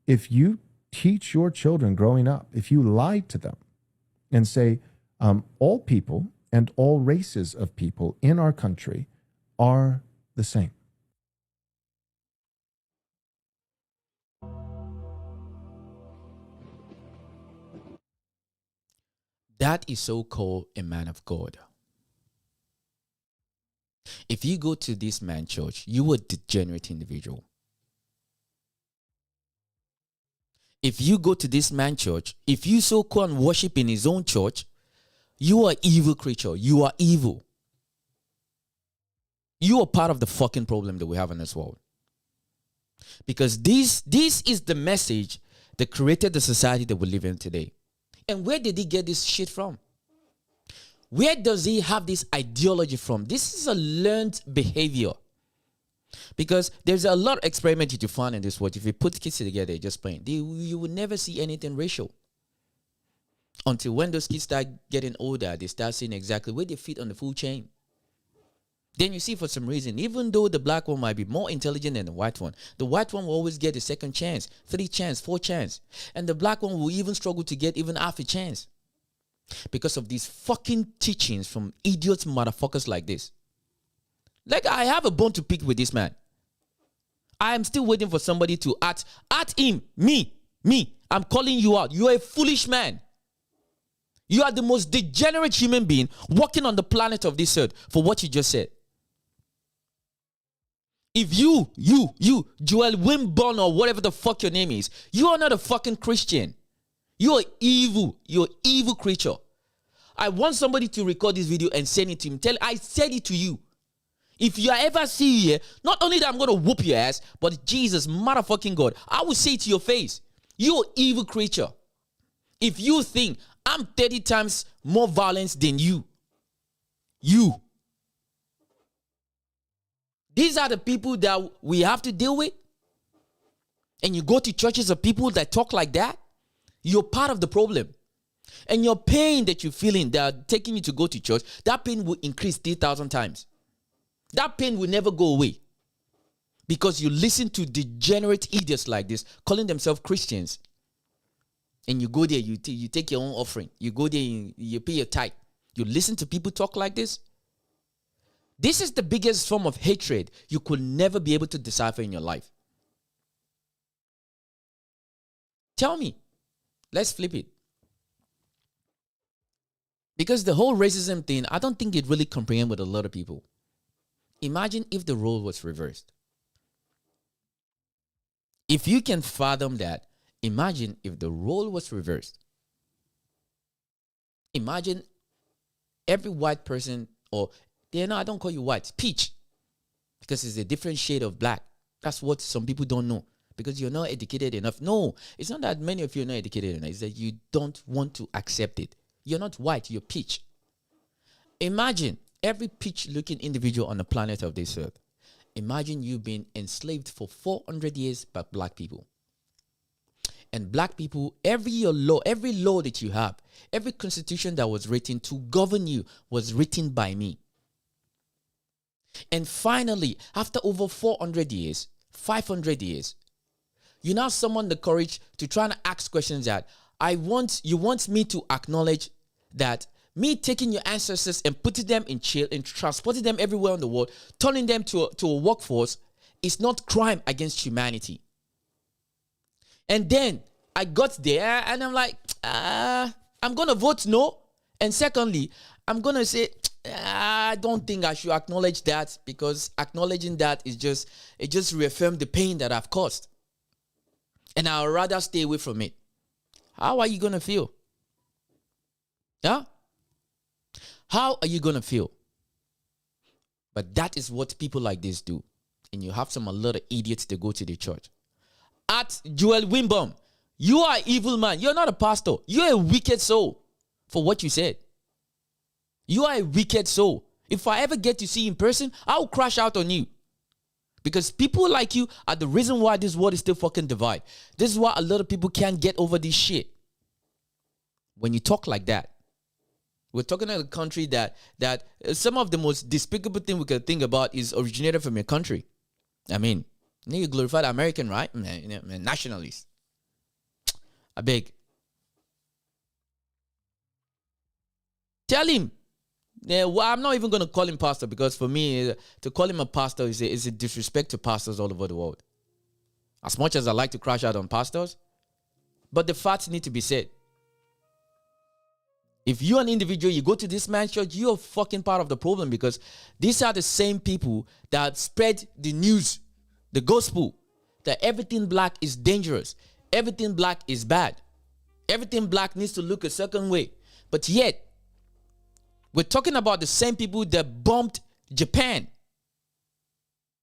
[SPEAKER 16] If you teach your children growing up, if you lie to them and say all people and all races of people in our country are the same.
[SPEAKER 1] That is so-called a man of God. If you go to this man church, you are a degenerate individual. If you go to this man church, if you so-called worship in his own church, you are an evil creature. You are evil. You are part of the fucking problem that we have in this world. Because this is the message that created the society that we live in today. And where did he get this shit from? Where does he have this ideology from? This is a learned behavior. Because there's a lot of experiments that you find in this world. If you put kids together, just playing, you will never see anything racial. Until when those kids start getting older, they start seeing exactly where they fit on the food chain. Then you see for some reason, even though the black one might be more intelligent than the white one will always get a second chance, 3 chance, 4 chance. And the black one will even struggle to get even half a chance. Because of these fucking teachings from idiots motherfuckers like this. Like, I have a bone to pick with this man. I am still waiting for somebody to at him, me. I'm calling you out. You are a foolish man. You are the most degenerate human being walking on the planet of this earth for what you just said. If you, Joel Wimborne or whatever the fuck your name is, you are not a fucking Christian. You are evil. You're an evil creature. I want somebody to record this video and send it to him. I said it to you. If you ever see you here, not only that I'm going to whoop your ass, but Jesus, motherfucking God, I will say it to your face, you're an evil creature. If you think I'm 30 times more violent than you. These are the people that we have to deal with. And you go to churches of people that talk like that. You're part of the problem. And your pain that you're feeling that are taking you to go to church, that pain will increase 3,000 times. That pain will never go away. Because you listen to degenerate idiots like this, calling themselves Christians. And you go there, you take your own offering. You go there, you pay your tithe. You listen to people talk like this. This is the biggest form of hatred you could never be able to decipher in your life. Tell me. Let's flip it. Because the whole racism thing, I don't think it really comprehends with a lot of people. Imagine if the role was reversed. If you can fathom that, imagine if the role was reversed. Imagine every white person, or I don't call you white, peach, because it's a different shade of black. That's what some people don't know, because you're not educated enough. No, it's not that many of you are not educated enough. It's that you don't want to accept it. You're not white, you're peach. Imagine every peach-looking individual on the planet of this earth. Imagine you being enslaved for 400 years by black people. And black people, every law that you have, every constitution that was written to govern you was written by me. And finally, after over 400 years, 500 years, you now summon the courage to try and ask questions that you want me to acknowledge that me taking your ancestors and putting them in jail and transporting them everywhere in the world, turning them to a workforce is not crime against humanity. And then I got there and I'm like, I'm going to vote no. And secondly, I'm going to say, I don't think I should acknowledge that, because acknowledging that it just reaffirms the pain that I've caused. And I'd rather stay away from it. How are you going to feel? Yeah? How are you going to feel? But that is what people like this do. And you have a lot of idiots that go to the church. At Joel Wimbom, you are an evil man. You're not a pastor. You're a wicked soul for what you said. You are a wicked soul. If I ever get to see you in person, I'll crash out on you. Because people like you are the reason why this world is still fucking divided. This is why a lot of people can't get over this shit. When you talk like that, we're talking about a country that some of the most despicable thing we can think about is originated from your country. I mean, you glorify the American, right? Nationalist. I beg. Tell him. Yeah, well, I'm not even going to call him pastor, because for me, to call him a pastor is a disrespect to pastors all over the world. As much as I like to crash out on pastors, but the facts need to be said. If you're an individual, you go to this man's church, you're fucking part of the problem, because these are the same people that spread the news, the gospel, that everything black is dangerous. Everything black is bad. Everything black needs to look a certain way. But yet, we're talking about the same people that bombed Japan.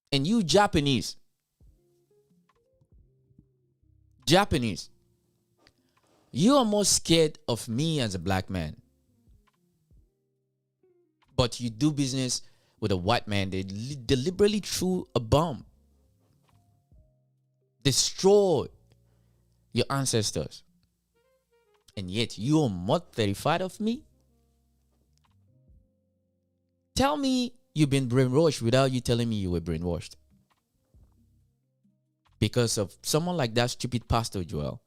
[SPEAKER 1] And you Japanese, you are more scared of me as a black man. But you do business with a white man. They deliberately threw a bomb. Destroy your ancestors. And yet you are more terrified of me? Tell me you've been brainwashed without you telling me you were brainwashed. Because of someone like that stupid pastor Joel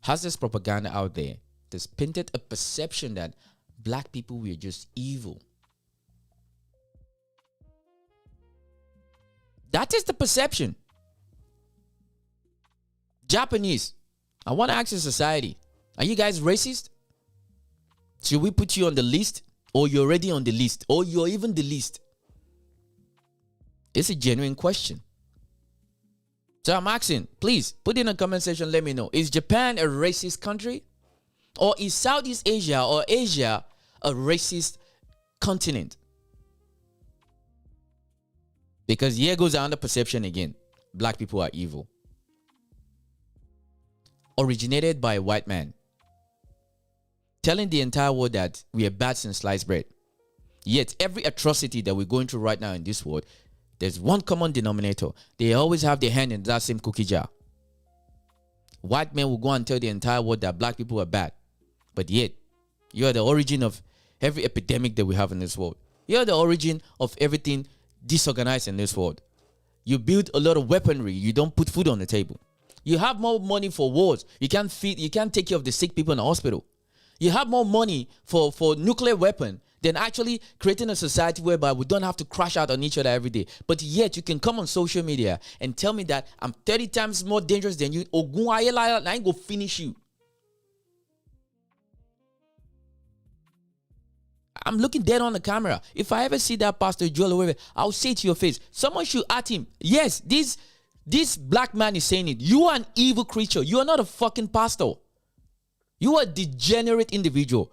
[SPEAKER 1] has this propaganda out there that's painted a perception that black people were just evil. That is the perception. Japanese, I want to ask your society, are you guys racist? Should we put you on the list? Or you're already on the list? Or you're even the least? It's a genuine question. So I'm asking, please put in a comment section, let me know. Is Japan a racist country? Or is Southeast Asia or Asia a racist continent? Because here goes another perception again. Black people are evil. Originated by a white man. Telling the entire world that we are bad since sliced bread. Yet every atrocity that we're going through right now in this world, there's one common denominator. They always have their hand in that same cookie jar. White men will go and tell the entire world that black people are bad. But yet, you are the origin of every epidemic that we have in this world. You are the origin of everything disorganized in this world. You build a lot of weaponry. You don't put food on the table. You have more money for wars. You can't take care of the sick people in the hospital. You have more money for nuclear weapon than actually creating a society whereby we don't have to crash out on each other every day. But yet you can come on social media and tell me that I'm 30 times more dangerous than you. Ogun ayela, I ain't go finish you. I'm looking dead on the camera. If I ever see that Pastor Joel or whatever, I'll say to your face, someone should at him. Yes, this black man is saying it. You are an evil creature. You are not a fucking pastor. You are a degenerate individual.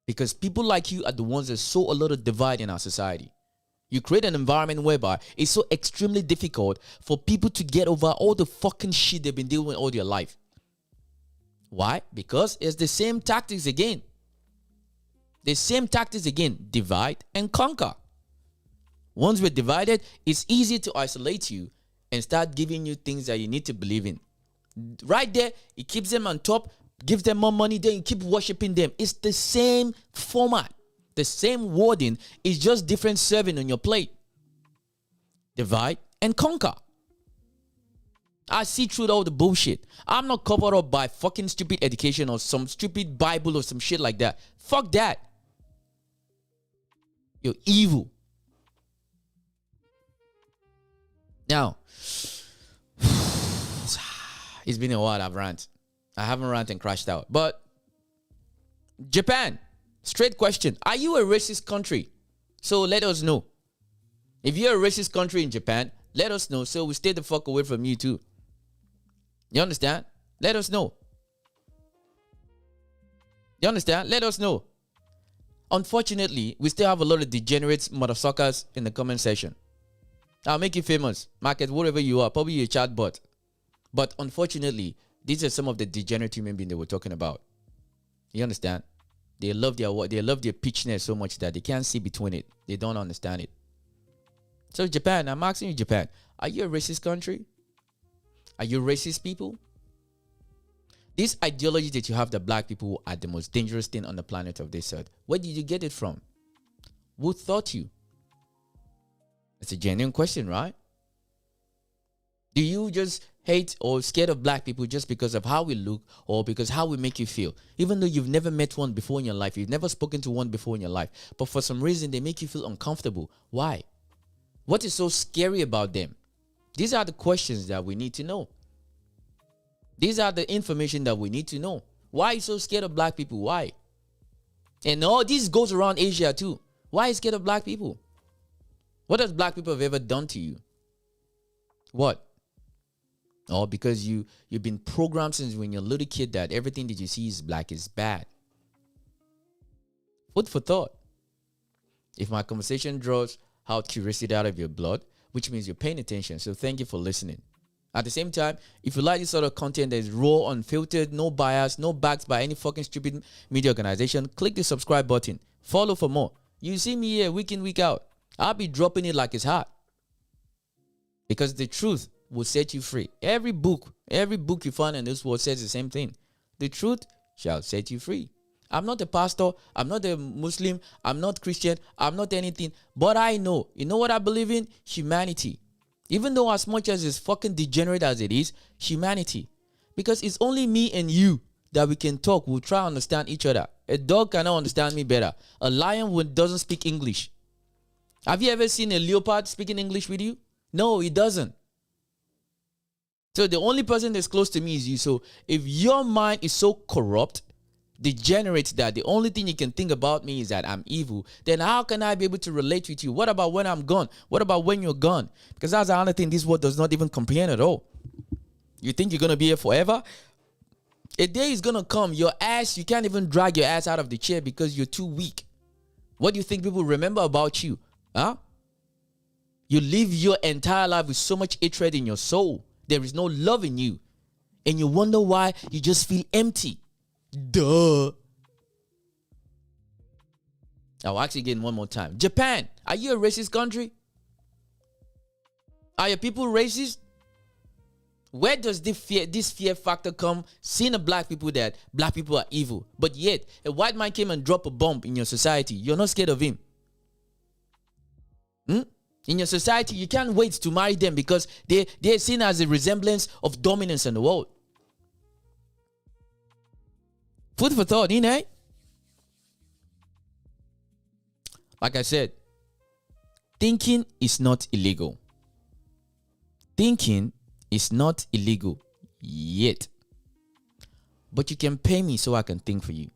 [SPEAKER 1] Because people like you are the ones that sow a lot of divide in our society. You create an environment whereby it's so extremely difficult for people to get over all the fucking shit they've been dealing with all their life. Why? Because it's the same tactics again. The same tactics again. Divide and conquer. Once we're divided, it's easy to isolate you and start giving you things that you need to believe in. Right there, it keeps them on top, gives them more money, then you keep worshiping them. It's the same format, the same wording. It's just different serving on your plate. Divide and conquer. I see through all the bullshit. I'm not covered up by fucking stupid education or some stupid Bible or some shit like that. Fuck that. You're evil. Now, it's been a while I've ranted. I haven't ranted and crashed out. But Japan, straight question. Are you a racist country? So let us know. If you're a racist country in Japan, let us know so we stay the fuck away from you too. You understand? Let us know. You understand? Let us know. Unfortunately, we still have a lot of degenerate motherfuckers in the comment section. I'll make you famous. Market, whatever you are. Probably a chatbot. But unfortunately, these are some of the degenerate human beings they were talking about. You understand? They love their pitchness so much that they can't see between it. They don't understand it. So Japan, I'm asking you, Japan, are you a racist country? Are you racist people? This ideology that you have that black people are the most dangerous thing on the planet of this earth, where did you get it from? Who taught you? It's a genuine question, right? Do you just hate or scared of black people just because of how we look or because how we make you feel? Even though you've never met one before in your life, you've never spoken to one before in your life, but for some reason they make you feel uncomfortable. Why? What is so scary about them? These are the questions that we need to know. These are the information that we need to know. Why are you so scared of black people? Why? And all this goes around Asia too. Why are you scared of black people? What has black people have ever done to you? What? Oh, because you've been programmed since when you're a little kid that everything that you see is black is bad. Food for thought. If my conversation draws out curiosity out of your blood, which means you're paying attention, so thank you for listening. At the same time, if you like this sort of content that is raw, unfiltered, no bias, no backed by any fucking stupid media organization, click the subscribe button. Follow for more. You see me here week in, week out. I'll be dropping it like it's hot. Because the truth will set you free. Every book you find in this world says the same thing. The truth shall set you free. I'm not a pastor. I'm not a Muslim. I'm not Christian. I'm not anything. But I know. You know what I believe in? Humanity. Even though as much as it's fucking degenerate as it is, humanity. Because it's only me and you that we can talk. We'll try to understand each other. A dog cannot understand me better. A lion doesn't speak English. Have you ever seen a leopard speaking English with you? No, it doesn't. So the only person that's close to me is you. So if your mind is so corrupt, degenerate that the only thing you can think about me is that I'm evil, then how can I be able to relate with you? What about when I'm gone? What about when you're gone? Because that's another thing this world does not even comprehend at all. You think you're going to be here forever? A day is going to come. Your ass, you can't even drag your ass out of the chair because you're too weak. What do you think people remember about you? Huh? You live your entire life with so much hatred in your soul. There is no love in you. And you wonder why you just feel empty. Duh. I'll ask you again one more time. Japan, are you a racist country? Are your people racist? Where does this fear factor come? Seeing a black people that black people are evil, but yet a white man came and dropped a bomb in your society. You're not scared of him. In your society, you can't wait to marry them because they're seen as a resemblance of dominance in the world. Food for thought, innit? Like I said, thinking is not illegal. Thinking is not illegal yet. But you can pay me so I can think for you.